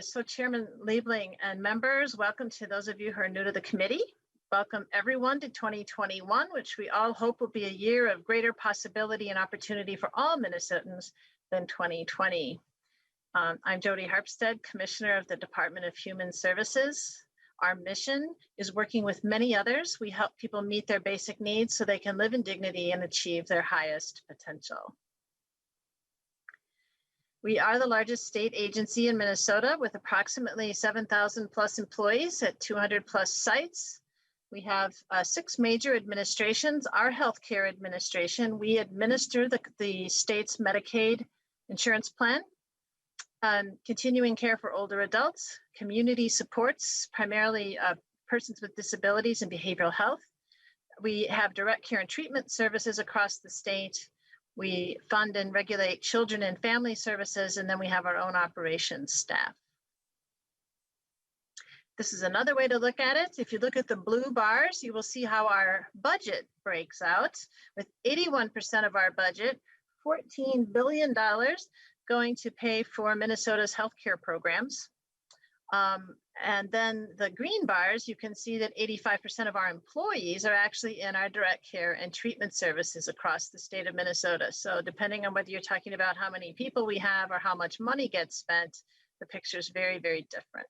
So Chairman Liebling and members, welcome to those of you who are new to the committee. Welcome everyone to 2021, which we all hope will be a year of greater possibility and opportunity for all Minnesotans than 2020. I'm Jody Harpstead, Commissioner of the Department of Human Services. Our mission is working with many others. We help people meet their basic needs so they can live in dignity and achieve their highest potential. We are the largest state agency in Minnesota with approximately 7,000 plus employees at 200 plus sites. We have 6 major administrations. Our healthcare administration, we administer the state's Medicaid insurance plan, continuing care for older adults, community supports, primarily persons with disabilities and behavioral health. We have direct care and treatment services across the state. We fund and regulate children and family services, and then we have our own operations staff. This is another way to look at it. If you look at the blue bars, you will see how our budget breaks out, with 81% of our budget, $14 billion, going to pay for Minnesota's healthcare programs. And then the green bars, you can see that 85% of our employees are actually in our direct care and treatment services across the state of Minnesota. So depending on whether you're talking about how many people we have or how much money gets spent, the picture is very, very different.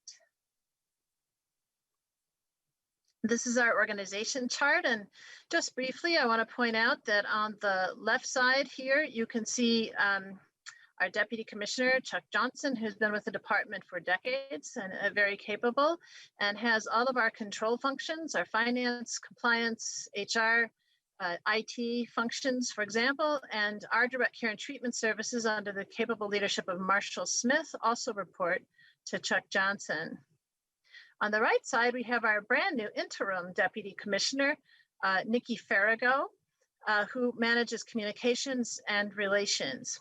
This is our organization chart. And just briefly, I want to point out that on the left side here, you can see our Deputy Commissioner, Chuck Johnson, who's been with the department for decades and very capable, and has all of our control functions, our finance, compliance, HR, IT functions, for example, and our direct care and treatment services under the capable leadership of Marshall Smith also report to Chuck Johnson. On the right side, we have our brand new interim Deputy Commissioner, Nikki Farrago, who manages communications and relations.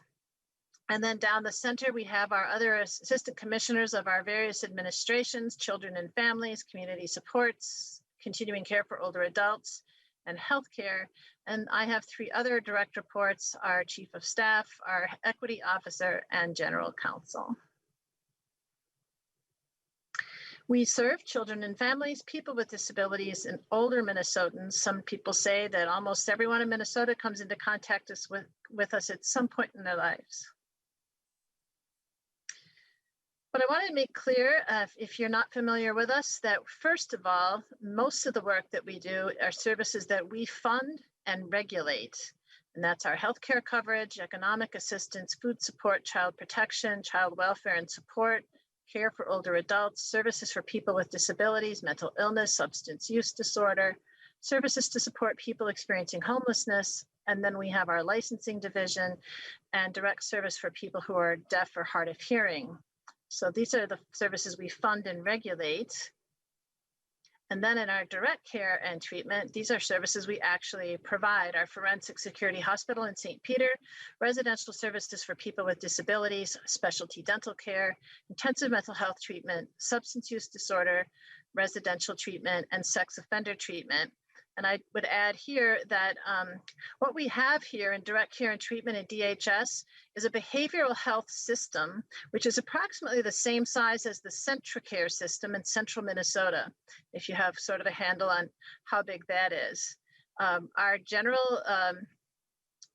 And then down the center, we have our other assistant commissioners of our various administrations, children and families, community supports, continuing care for older adults, and healthcare. And I have 3 other direct reports, our chief of staff, our equity officer, and general counsel. We serve children and families, people with disabilities, and older Minnesotans. Some people say that almost everyone in Minnesota comes into contact with us at some point in their lives. But I want to make clear, if you're not familiar with us, that first of all, most of the work that we do are services that we fund and regulate. And that's our healthcare coverage, economic assistance, food support, child protection, child welfare and support, care for older adults, services for people with disabilities, mental illness, substance use disorder, services to support people experiencing homelessness. And then we have our licensing division and direct service for people who are deaf or hard of hearing. So these are the services we fund and regulate. And then in our direct care and treatment, these are services we actually provide. Our Forensic Security Hospital in St. Peter, residential services for people with disabilities, specialty dental care, intensive mental health treatment, substance use disorder, residential treatment, and sex offender treatment. And I would add here that what we have here in direct care and treatment at DHS is a behavioral health system, which is approximately the same size as the CentraCare system in central Minnesota, if you have sort of a handle on how big that is. Our general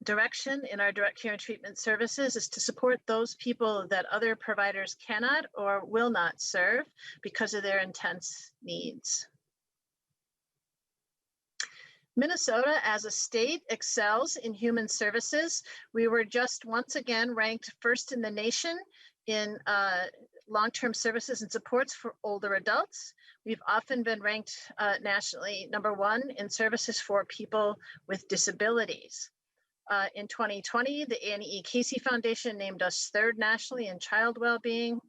direction in our direct care and treatment services is to support those people that other providers cannot or will not serve because of their intense needs. Minnesota as a state excels in human services. We were just once again ranked first in the nation in long-term services and supports for older adults. We've often been ranked nationally #1 in services for people with disabilities. In 2020, the Annie E. Casey Foundation named us 3rd nationally in child well-being.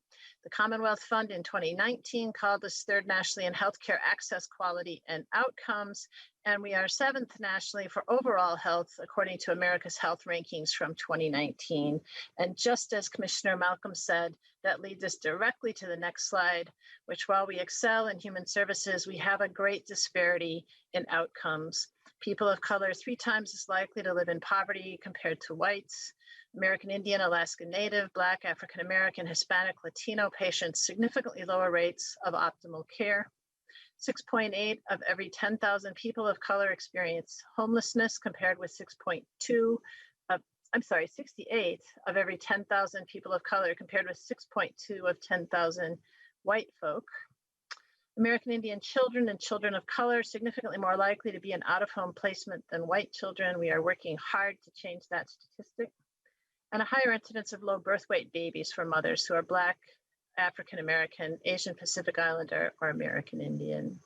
The Commonwealth Fund in 2019 called us 3rd nationally in healthcare access, quality, and outcomes. And we are 7th nationally for overall health, according to America's Health Rankings from 2019. And just as Commissioner Malcolm said, that leads us directly to the next slide, which while we excel in human services, we have a great disparity in outcomes. People of color are 3 times as likely to live in poverty compared to whites. American Indian, Alaska Native, Black, African American, Hispanic, Latino patients significantly lower rates of optimal care. 6.8 of every 10,000 people of color experience homelessness compared with 68 of every 10,000 people of color compared with 6.2 of 10,000 white folk. American Indian children and children of color significantly more likely to be in out-of-home placement than white children. We are working hard to change that statistic. And a higher incidence of low birth weight babies for mothers who are Black, African American, Asian Pacific Islander, or American Indian.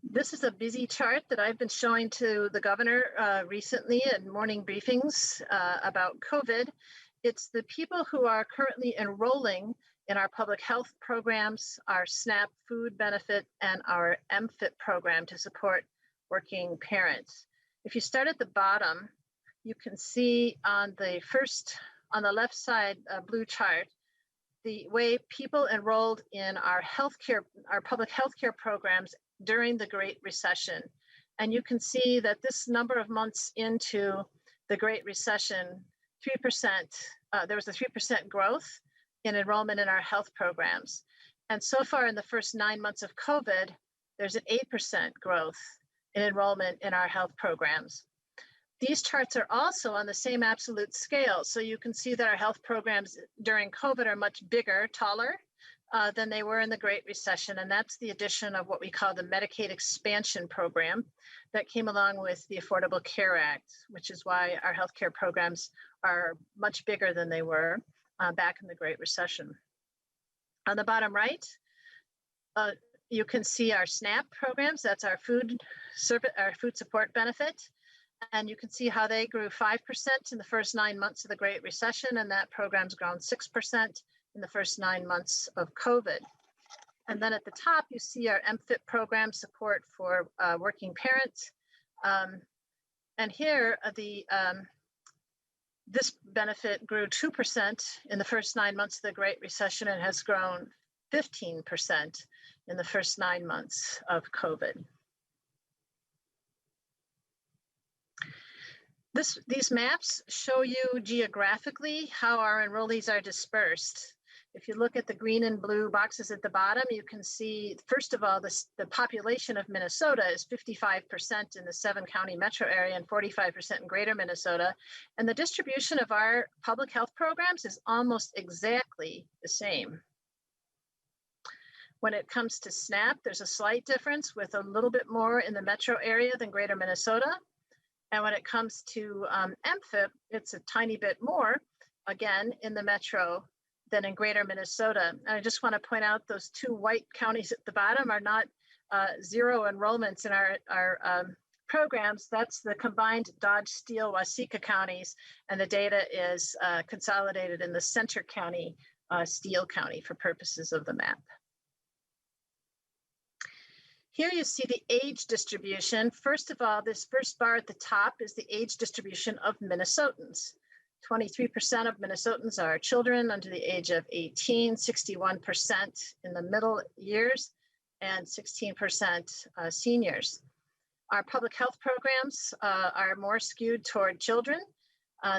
This is a busy chart that I've been showing to the governor recently in morning briefings about COVID. It's the people who are currently enrolling in our public health programs, our SNAP food benefit, and our MFIT program to support working parents. If you start at the bottom, you can see on the left side blue chart, the way people enrolled in our public healthcare programs during the Great Recession. And you can see that this number of months into the Great Recession, 3%, there was a 3% growth in enrollment in our health programs. And so far in the first 9 months of COVID, there's an 8% growth in enrollment in our health programs. These charts are also on the same absolute scale. So you can see that our health programs during COVID are much bigger, taller than they were in the Great Recession. And that's the addition of what we call the Medicaid expansion program that came along with the Affordable Care Act, which is why our healthcare programs are much bigger than they were back in the Great Recession. On the bottom right, you can see our SNAP programs. That's our food support benefit. And you can see how they grew 5% in the first 9 months of the Great Recession, and that program's grown 6% in the first 9 months of COVID. And then at the top, you see our MFIT program support for working parents. And here, this benefit grew 2% in the first 9 months of the Great Recession and has grown 15% in the first 9 months of COVID. These maps show you geographically how our enrollees are dispersed. If you look at the green and blue boxes at the bottom, you can see, first of all, the population of Minnesota is 55% in the 7-county metro area and 45% in greater Minnesota. And the distribution of our public health programs is almost exactly the same. When it comes to SNAP, there's a slight difference with a little bit more in the metro area than greater Minnesota. And when it comes to MFIP, it's a tiny bit more, again, in the metro than in greater Minnesota. And I just want to point out those 2 white counties at the bottom are not zero enrollments in our programs. That's the combined Dodge, Steele, Waseca counties, and the data is consolidated in the Center County, Steele County for purposes of the map. Here you see the age distribution. First of all, this first bar at the top is the age distribution of Minnesotans. 23% of Minnesotans are children under the age of 18, 61% in the middle years, and 16% seniors. Our public health programs are more skewed toward children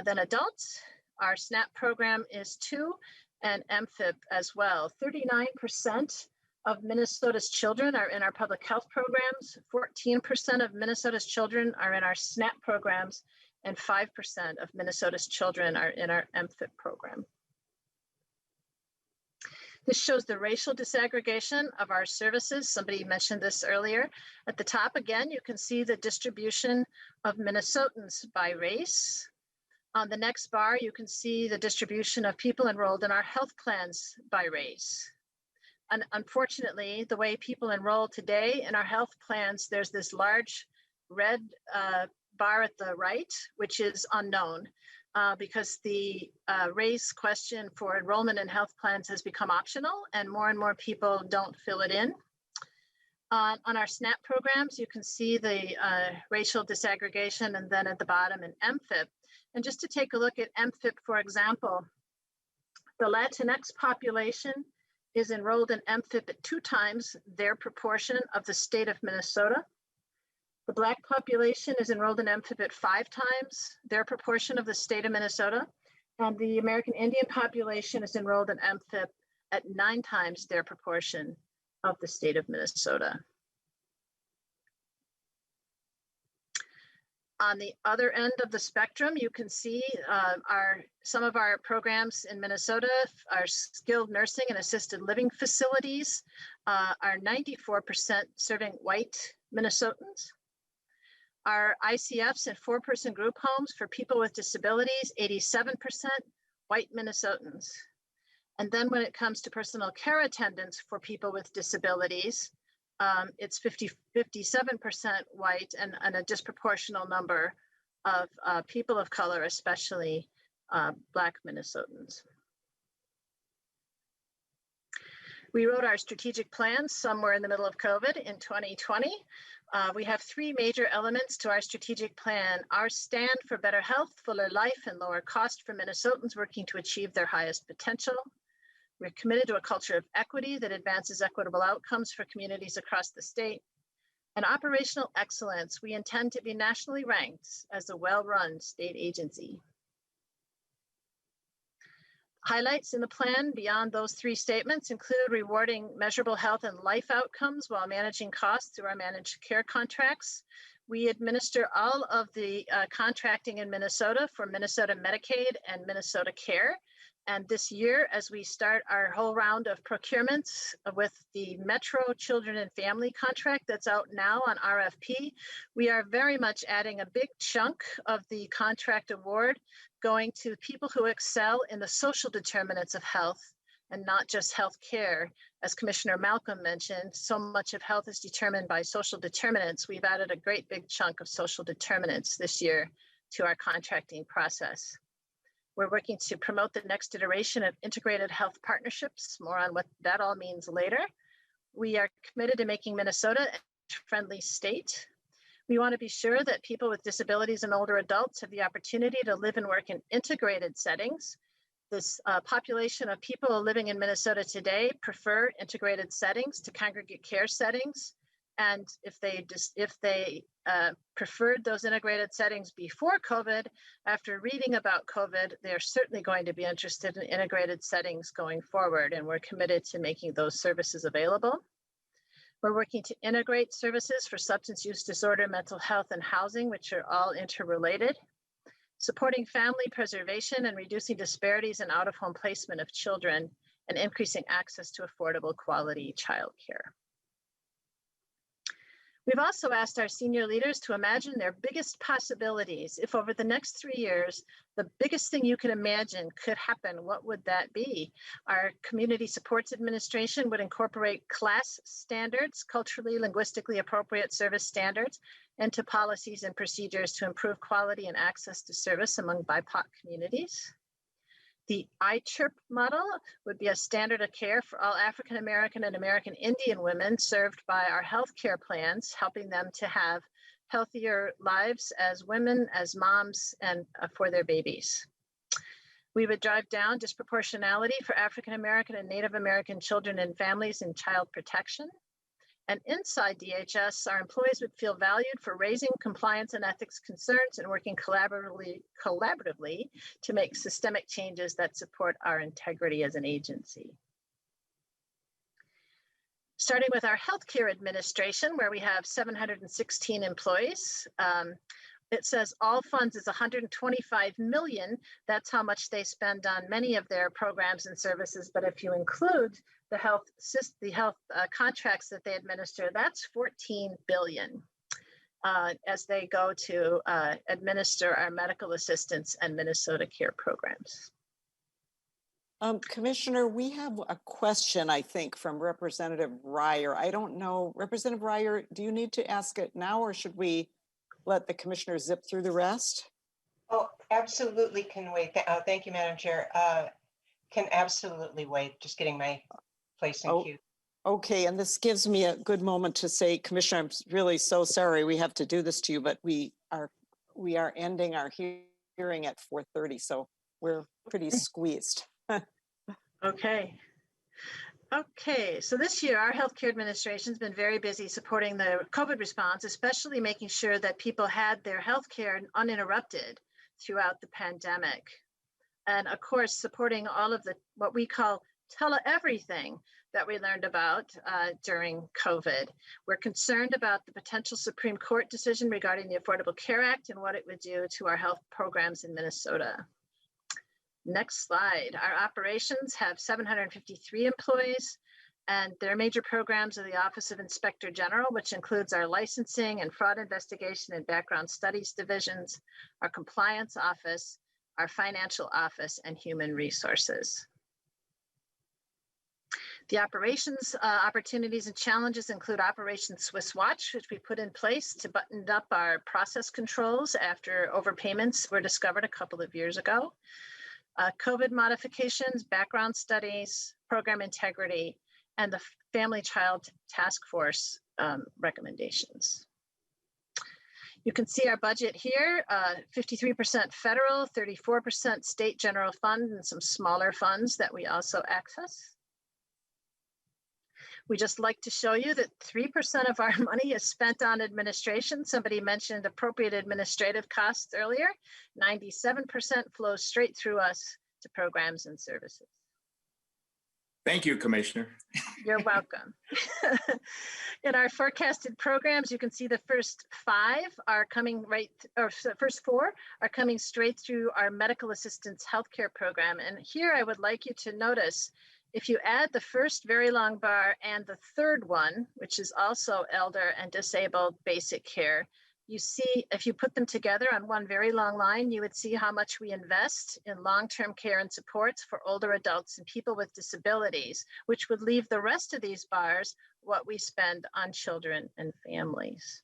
than adults. Our SNAP program is 2, and MFIP as well. 39% of Minnesota's children are in our public health programs, 14% of Minnesota's children are in our SNAP programs, and 5% of Minnesota's children are in our MFIP program. This shows the racial disaggregation of our services. Somebody mentioned this earlier. At the top, again, you can see the distribution of Minnesotans by race. On the next bar, you can see the distribution of people enrolled in our health plans by race. And unfortunately, the way people enroll today in our health plans, there's this large red bar at the right, which is unknown because the race question for enrollment in health plans has become optional and more people don't fill it in. On our SNAP programs, you can see the racial disaggregation, and then at the bottom in MFIP. And just to take a look at MFIP, for example, the Latinx population is enrolled in MFIP at 2 times their proportion of the state of Minnesota. The Black population is enrolled in MFIP at 5 times their proportion of the state of Minnesota. And the American Indian population is enrolled in MFIP at 9 times their proportion of the state of Minnesota. On the other end of the spectrum, you can see some of our programs in Minnesota, our skilled nursing and assisted living facilities are 94% serving white Minnesotans. Our ICFs and 4-person group homes for people with disabilities, 87% white Minnesotans. And then when it comes to personal care attendants for people with disabilities, it's 57% white and a disproportional number of people of color, especially Black Minnesotans. We wrote our strategic plans somewhere in the middle of COVID in 2020. We have 3 major elements to our strategic plan. Our stand for better health, fuller life, and lower cost for Minnesotans working to achieve their highest potential. We're committed to a culture of equity that advances equitable outcomes for communities across the state. And operational excellence, we intend to be nationally ranked as a well-run state agency. Highlights in the plan beyond those 3 statements include rewarding measurable health and life outcomes while managing costs through our managed care contracts. We administer all of the contracting in Minnesota for Minnesota Medicaid and Minnesota Care. And this year, as we start our whole round of procurements with the Metro Children and Family contract that's out now on RFP, we are very much adding a big chunk of the contract award going to people who excel in the social determinants of health and not just health care. As Commissioner Malcolm mentioned, so much of health is determined by social determinants. We've added a great big chunk of social determinants this year to our contracting process. We're working to promote the next iteration of integrated health partnerships, more on what that all means later. We are committed to making Minnesota a friendly state. We want to be sure that people with disabilities and older adults have the opportunity to live and work in integrated settings. This population of people living in Minnesota today prefer integrated settings to congregate care settings. And if they preferred those integrated settings before COVID, after reading about COVID, they're certainly going to be interested in integrated settings going forward. And we're committed to making those services available. We're working to integrate services for substance use disorder, mental health, and housing, which are all interrelated. Supporting family preservation and reducing disparities in out-of-home placement of children, and increasing access to affordable quality childcare. We've also asked our senior leaders to imagine their biggest possibilities. If over the next 3 years, the biggest thing you can imagine could happen, what would that be? Our Community Supports Administration would incorporate class standards, culturally, linguistically appropriate service standards, into policies and procedures to improve quality and access to service among BIPOC communities. The ICHIRP model would be a standard of care for all African American and American Indian women served by our healthcare plans, helping them to have healthier lives as women, as moms, and for their babies. We would drive down disproportionality for African American and Native American children and families in child protection. And inside DHS, our employees would feel valued for raising compliance and ethics concerns and working collaboratively to make systemic changes that support our integrity as an agency. Starting with our healthcare administration, where we have 716 employees. It says all funds is $125 million. That's how much they spend on many of their programs and services. But if you include the health contracts that they administer, that's $14 billion as they go to administer our medical assistance and Minnesota Care programs. Commissioner, we have a question, I think, from Representative Ryer. I don't know, Representative Ryer, do you need to ask it now or should we let the commissioner zip through the rest? Oh, absolutely can wait. Thank you, Madam Chair. Can absolutely wait. Just getting my place in queue. Okay, and this gives me a good moment to say, Commissioner, I'm really so sorry we have to do this to you, but we are ending our hearing at 4:30, so we're pretty squeezed. Okay. Okay, so this year our healthcare administration has been very busy supporting the COVID response, especially making sure that people had their healthcare uninterrupted throughout the pandemic. And of course, supporting all of the what we call tele-everything that we learned about during COVID. We're concerned about the potential Supreme Court decision regarding the Affordable Care Act and what it would do to our health programs in Minnesota. Next slide. Our operations have 753 employees, and their major programs are the Office of Inspector General, which includes our licensing and fraud investigation and background studies divisions, our compliance office, our financial office, and human resources. The operations opportunities and challenges include Operation Swiss Watch, which we put in place to button up our process controls after overpayments were discovered a couple of years ago. COVID modifications, background studies, program integrity, and the Family Child Task Force recommendations. You can see our budget here, 53% federal, 34% state general fund, and some smaller funds that we also access. We just like to show you that 3% of our money is spent on administration. Somebody mentioned appropriate administrative costs earlier. 97% flows straight through us to programs and services. Thank you, Commissioner. You're welcome. In our forecasted programs, you can see the first first four are coming straight through our medical assistance healthcare program. And here I would like you to notice, if you add the first very long bar and the third one, which is also elder and disabled basic care, you see, if you put them together on one very long line, you would see how much we invest in long-term care and supports for older adults and people with disabilities, which would leave the rest of these bars what we spend on children and families.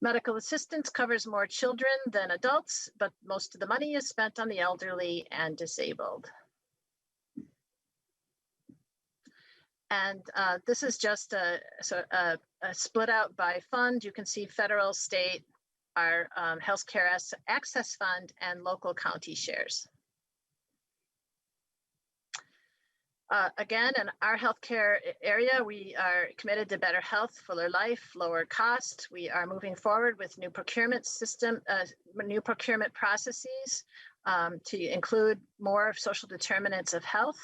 Medical assistance covers more children than adults, but most of the money is spent on the elderly and disabled. And this is just a split out by fund. You can see federal, state, our healthcare access fund, and local county shares. Again, in our healthcare area, we are committed to better health, fuller life, lower cost. We are moving forward with new procurement new procurement processes to include more social determinants of health.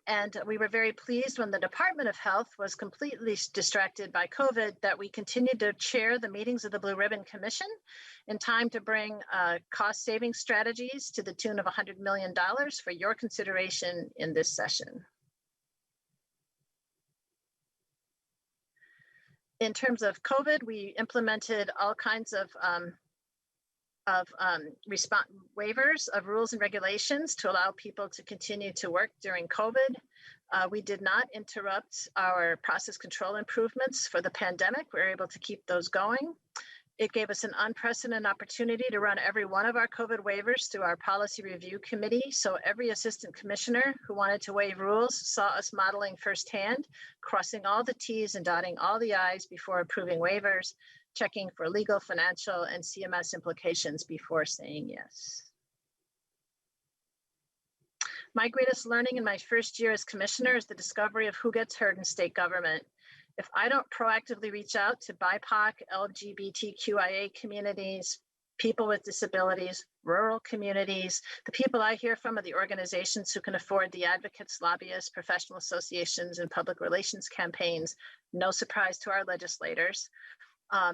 And we were very pleased when the Department of Health was completely distracted by COVID that we continued to chair the meetings of the Blue Ribbon Commission in time to bring cost saving strategies to the tune of $100 million for your consideration in this session. In terms of COVID, we implemented all kinds of waivers of rules and regulations to allow people to continue to work during COVID. We did not interrupt our process control improvements for the pandemic. We were able to keep those going. It gave us an unprecedented opportunity to run every one of our COVID waivers through our policy review committee. So every assistant commissioner who wanted to waive rules saw us modeling firsthand, crossing all the T's and dotting all the I's before approving waivers, checking for legal, financial, and CMS implications before saying yes. My greatest learning in my first year as commissioner is the discovery of who gets heard in state government. If I don't proactively reach out to BIPOC, LGBTQIA communities, people with disabilities, rural communities, the people I hear from are the organizations who can afford the advocates, lobbyists, professional associations, and public relations campaigns. No surprise to our legislators.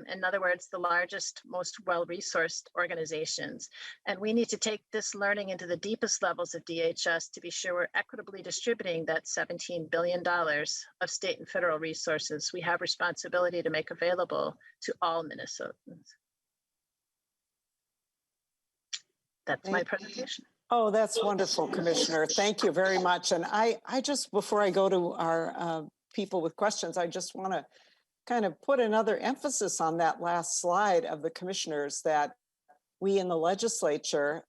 In other words, the largest, most well-resourced organizations. And we need to take this learning into the deepest levels of DHS to be sure we're equitably distributing that $17 billion of state and federal resources we have responsibility to make available to all Minnesotans. That's my presentation. Oh, that's wonderful, Commissioner. Thank you very much. And I just, before I go to our people with questions, I just want to kind of put another emphasis on that last slide of the commissioners, that we in the legislature,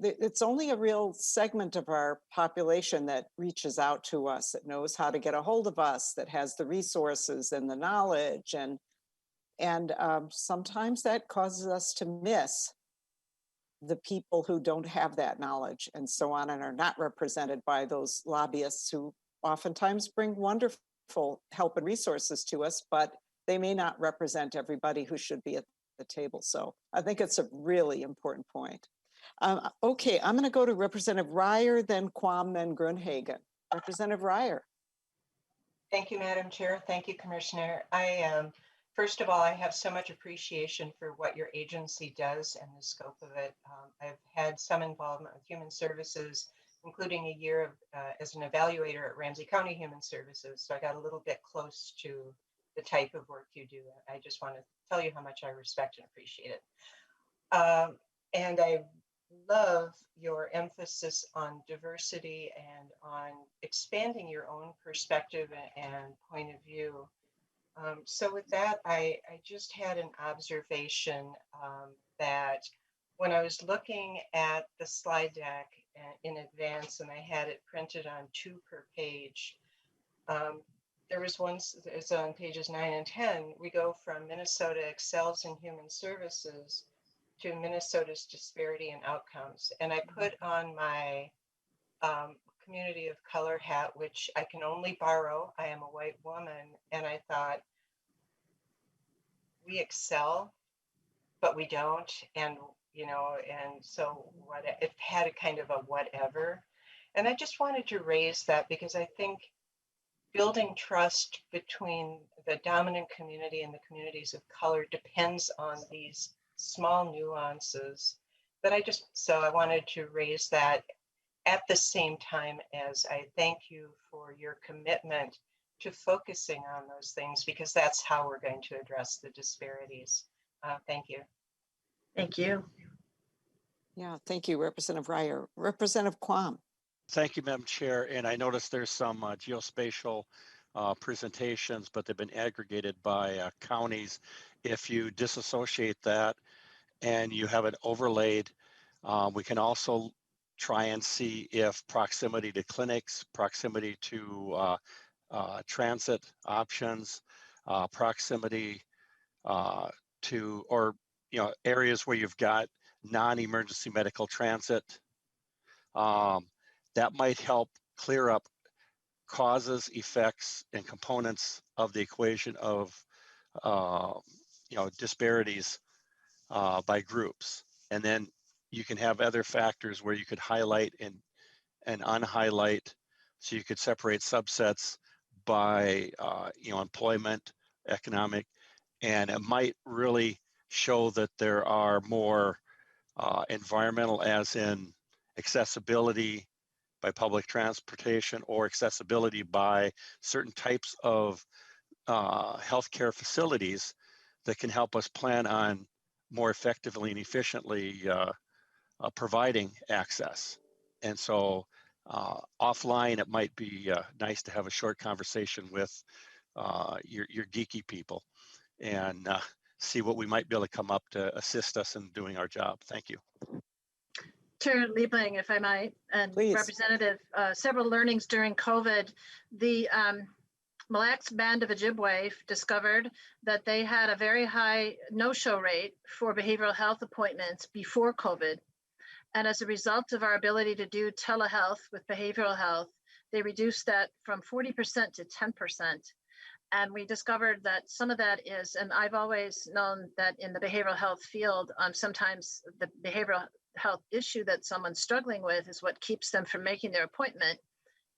it's only a real segment of our population that reaches out to us, that knows how to get a hold of us, that has the resources and the knowledge. And sometimes that causes us to miss the people who don't have that knowledge and so on, and are not represented by those lobbyists who oftentimes bring wonderful help and resources to us, but they may not represent everybody who should be at the table. So I think it's a really important point. Okay, I'm going to go to Representative Ryer, then Quam, then Grunhagen. Representative Ryer. Thank you, Madam Chair. Thank you, Commissioner. First of all, I have so much appreciation for what your agency does and the scope of it. I've had some involvement with Human Services, including a year as an evaluator at Ramsey County Human Services. So I got a little bit close to the type of work you do. I just want to tell you how much I respect and appreciate it. And I love your emphasis on diversity and on expanding your own perspective and point of view. So with that, I just had an observation that when I was looking at the slide deck in advance and I had it printed on 2 per page, there was one, it's on pages 9 and 10, we go from Minnesota excels in human services to Minnesota's disparity in outcomes. And I put on my community of color hat, which I can only borrow. I am a white woman. And I thought, we excel, but we don't. And, and so what it had a kind of a whatever. And I just wanted to raise that because I think building trust between the dominant community and the communities of color depends on these small nuances. So I wanted to raise that at the same time as I thank you for your commitment to focusing on those things, because that's how we're going to address the disparities. Thank you. Thank you. Yeah, thank you, Representative Ryer. Representative Quam. Thank you, Madam Chair. And I noticed there's some geospatial presentations, but they've been aggregated by counties. If you disassociate that and you have it overlaid, we can also try and see if proximity to clinics, proximity to transit options, proximity to, or areas where you've got non-emergency medical transit. That might help clear up causes, effects, and components of the equation of disparities by groups. And then you can have other factors where you could highlight and unhighlight, so you could separate subsets by employment, economic, and it might really show that there are more environmental, as in accessibility by public transportation or accessibility by certain types of healthcare facilities that can help us plan on more effectively and efficiently providing access. And so offline, it might be nice to have a short conversation with your geeky people and see what we might be able to come up to assist us in doing our job. Thank you. Chair Liebling, if I might, and Please. Representative, several learnings during COVID. The Mille Lacs Band of Ojibwe discovered that they had a very high no-show rate for behavioral health appointments before COVID. And as a result of our ability to do telehealth with behavioral health, they reduced that from 40% to 10%. And we discovered that some of that is, and I've always known that in the behavioral health field, sometimes the behavioral health issue that someone's struggling with is what keeps them from making their appointment.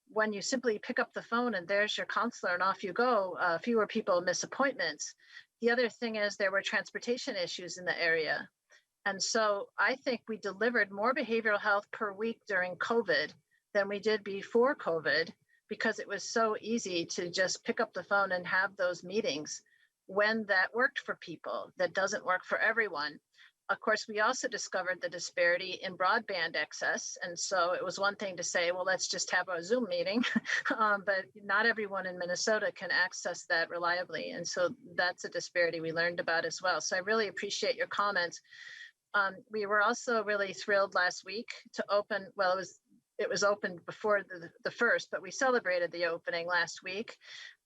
When you simply pick up the phone and there's your counselor and off you go, fewer people miss appointments. The other thing is there were transportation issues in the area. And so I think we delivered more behavioral health per week during COVID than we did before COVID, because it was so easy to just pick up the phone and have those meetings when that worked for people. That doesn't work for everyone. Of course, we also discovered the disparity in broadband access. And so it was one thing to say, well, let's just have a Zoom meeting, but not everyone in Minnesota can access that reliably. And so that's a disparity we learned about as well. So I really appreciate your comments. We were also really thrilled last week to open, well, it was opened before the first, but we celebrated the opening last week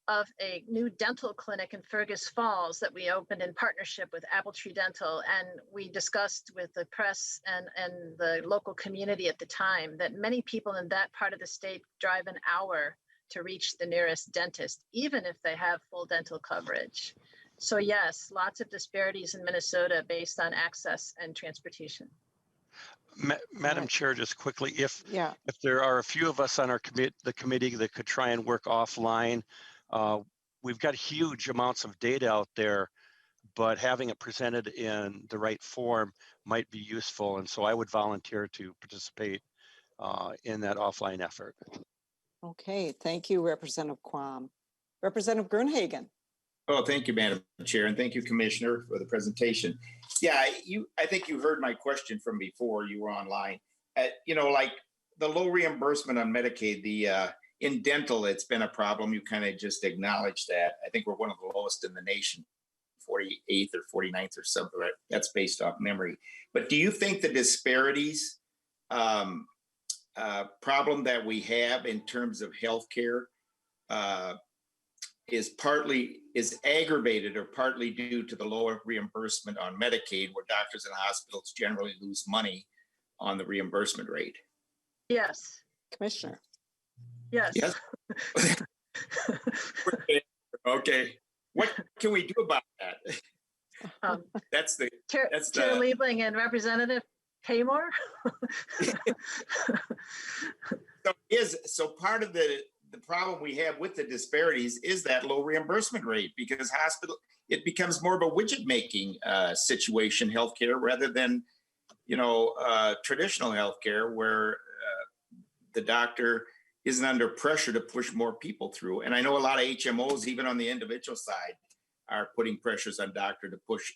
of a new dental clinic in Fergus Falls that we opened in partnership with Apple Tree Dental. And we discussed with the press and the local community at the time that many people in that part of the state drive an hour to reach the nearest dentist, even if they have full dental coverage. So yes, lots of disparities in Minnesota based on access and transportation. Madam Chair, just quickly, if Yeah, there are a few of us on the committee that could try and work offline, we've got huge amounts of data out there, but having it presented in the right form might be useful. And so I would volunteer to participate in that offline effort. okay, thank you, Representative Quam. Representative Grunhagen. Oh, thank you, Madam Chair, and thank you, Commissioner, for the presentation. Yeah, I think you heard my question from before you were online. Like the low reimbursement on Medicaid, in dental, it's been a problem. You kind of just acknowledged that. I think we're one of the lowest in the nation, 48th or 49th or something. Right? That's based off memory. But do you think the disparities problem that we have in terms of healthcare is aggravated or partly due to the lower reimbursement on Medicaid, where doctors and hospitals generally lose money on the reimbursement rate? Yes. Commissioner. Yes. Yes. Okay. What can we do about that? That's the Chair Liebling and Representative Paymore. So part of the problem we have with the disparities is that low reimbursement rate, because it becomes more of a widget making situation, healthcare, rather than traditional healthcare where the doctor isn't under pressure to push more people through. And I know a lot of HMOs, even on the individual side, are putting pressures on doctor to push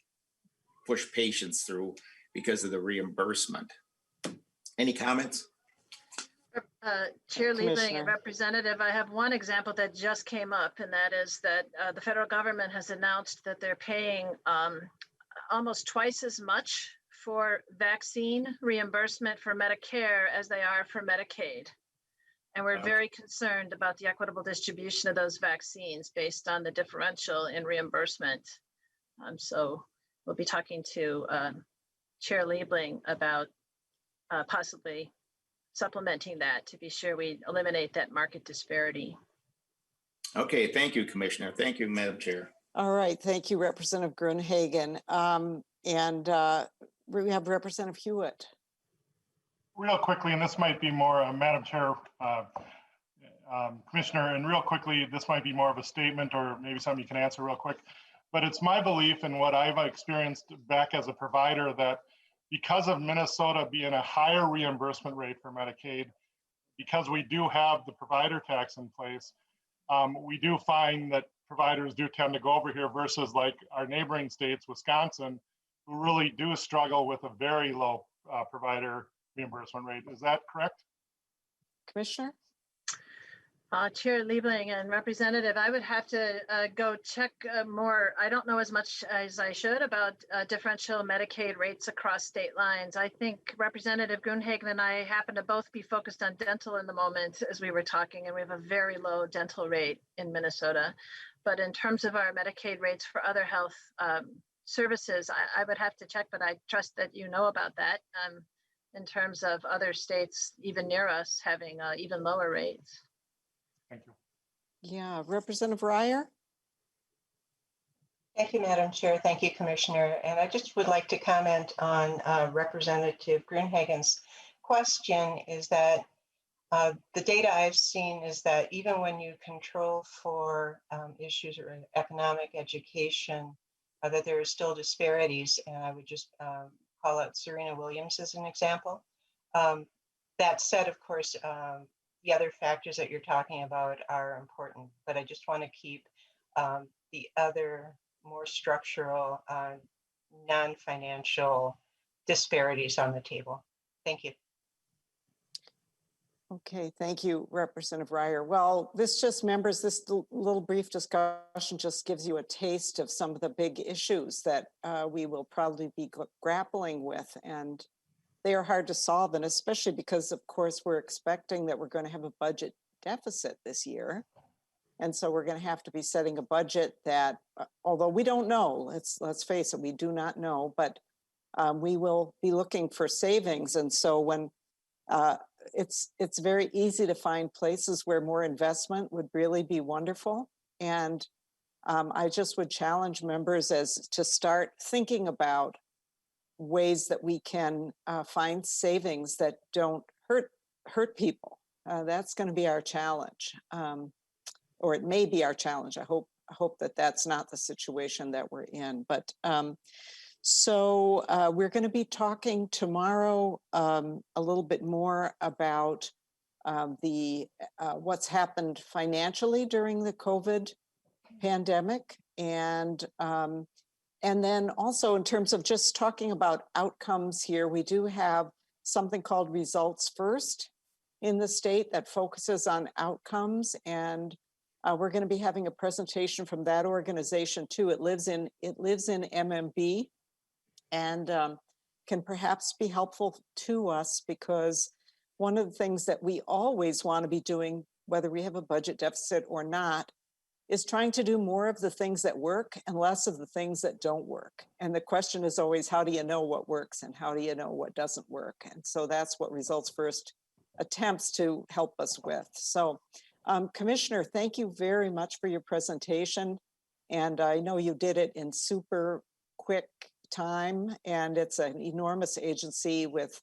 patients through because of the reimbursement. Any comments? Chair Liebling and Representative, I have one example that just came up, and that is that the federal government has announced that they're paying almost twice as much for vaccine reimbursement for Medicare as they are for Medicaid. And we're very concerned about the equitable distribution of those vaccines based on the differential in reimbursement. So we'll be talking to Chair Liebling about possibly supplementing that to be sure we eliminate that market disparity. Okay, thank you, Commissioner. Thank you, Madam Chair. All right, thank you, Representative Grunhagen. We have Representative Hewitt. Real quickly, and this might be more, Madam Chair, Commissioner, and real quickly, this might be more of a statement or maybe something you can answer real quick, but it's my belief and what I've experienced back as a provider that because of Minnesota being a higher reimbursement rate for Medicaid, because we do have the provider tax in place, we do find that providers do tend to go over here versus like our neighboring states, Wisconsin, who really do struggle with a very low provider reimbursement rate. Is that correct? Commissioner? Chair Liebling and Representative, I would have to go check more. I don't know as much as I should about differential Medicaid rates across state lines. I think Representative Grunhagen and I happen to both be focused on dental in the moment as we were talking, and we have a very low dental rate in Minnesota. But in terms of our Medicaid rates for other health services, I would have to check, but I trust that you know about that in terms of other states, even near us, having even lower rates. Thank you. Yeah, Representative Ryer. Thank you, Madam Chair. Thank you, Commissioner. And I just would like to comment on Representative Grunhagen's question is that the data I've seen is that even when you control for issues or economic education, that there are still disparities. And I would just call out Serena Williams as an example. That said, of course, the other factors that you're talking about are important, but I just want to keep the other more structural, non-financial disparities on the table. Thank you. Okay, thank you, Representative Ryer. Well, this just, members, this little brief discussion just gives you a taste of some of the big issues that we will probably be grappling with, and they are hard to solve, and especially because, of course, we're expecting that we're going to have a budget deficit this year. And so we're going to have to be setting a budget that, although we don't know, let's face it, we do not know, but we will be looking for savings. And so when it's very easy to find places where more investment would really be wonderful. And I just would challenge members as to start thinking about ways that we can find savings that don't hurt people. That's going to be our challenge, or it may be our challenge. I hope that that's not the situation that we're in. But so we're going to be talking tomorrow a little bit more about what's happened financially during the COVID pandemic, and then also in terms of just talking about outcomes here, we do have something called Results First in the state that focuses on outcomes, and we're going to be having a presentation from that organization too. It lives in MMB, and can perhaps be helpful to us, because one of the things that we always want to be doing, whether we have a budget deficit or not, is trying to do more of the things that work and less of the things that don't work. And the question is always, how do you know what works and how do you know what doesn't work? And so that's what Results First attempts to help us with. So Commissioner, thank you very much for your presentation. And I know you did it in super quick time, and it's an enormous agency with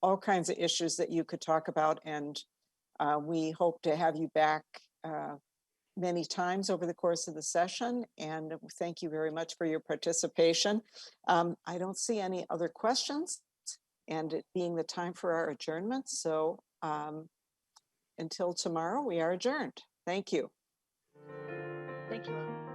all kinds of issues that you could talk about. And we hope to have you back many times over the course of the session. And thank you very much for your participation. I don't see any other questions, and it being the time for our adjournment. So until tomorrow, we are adjourned. Thank you. Thank you.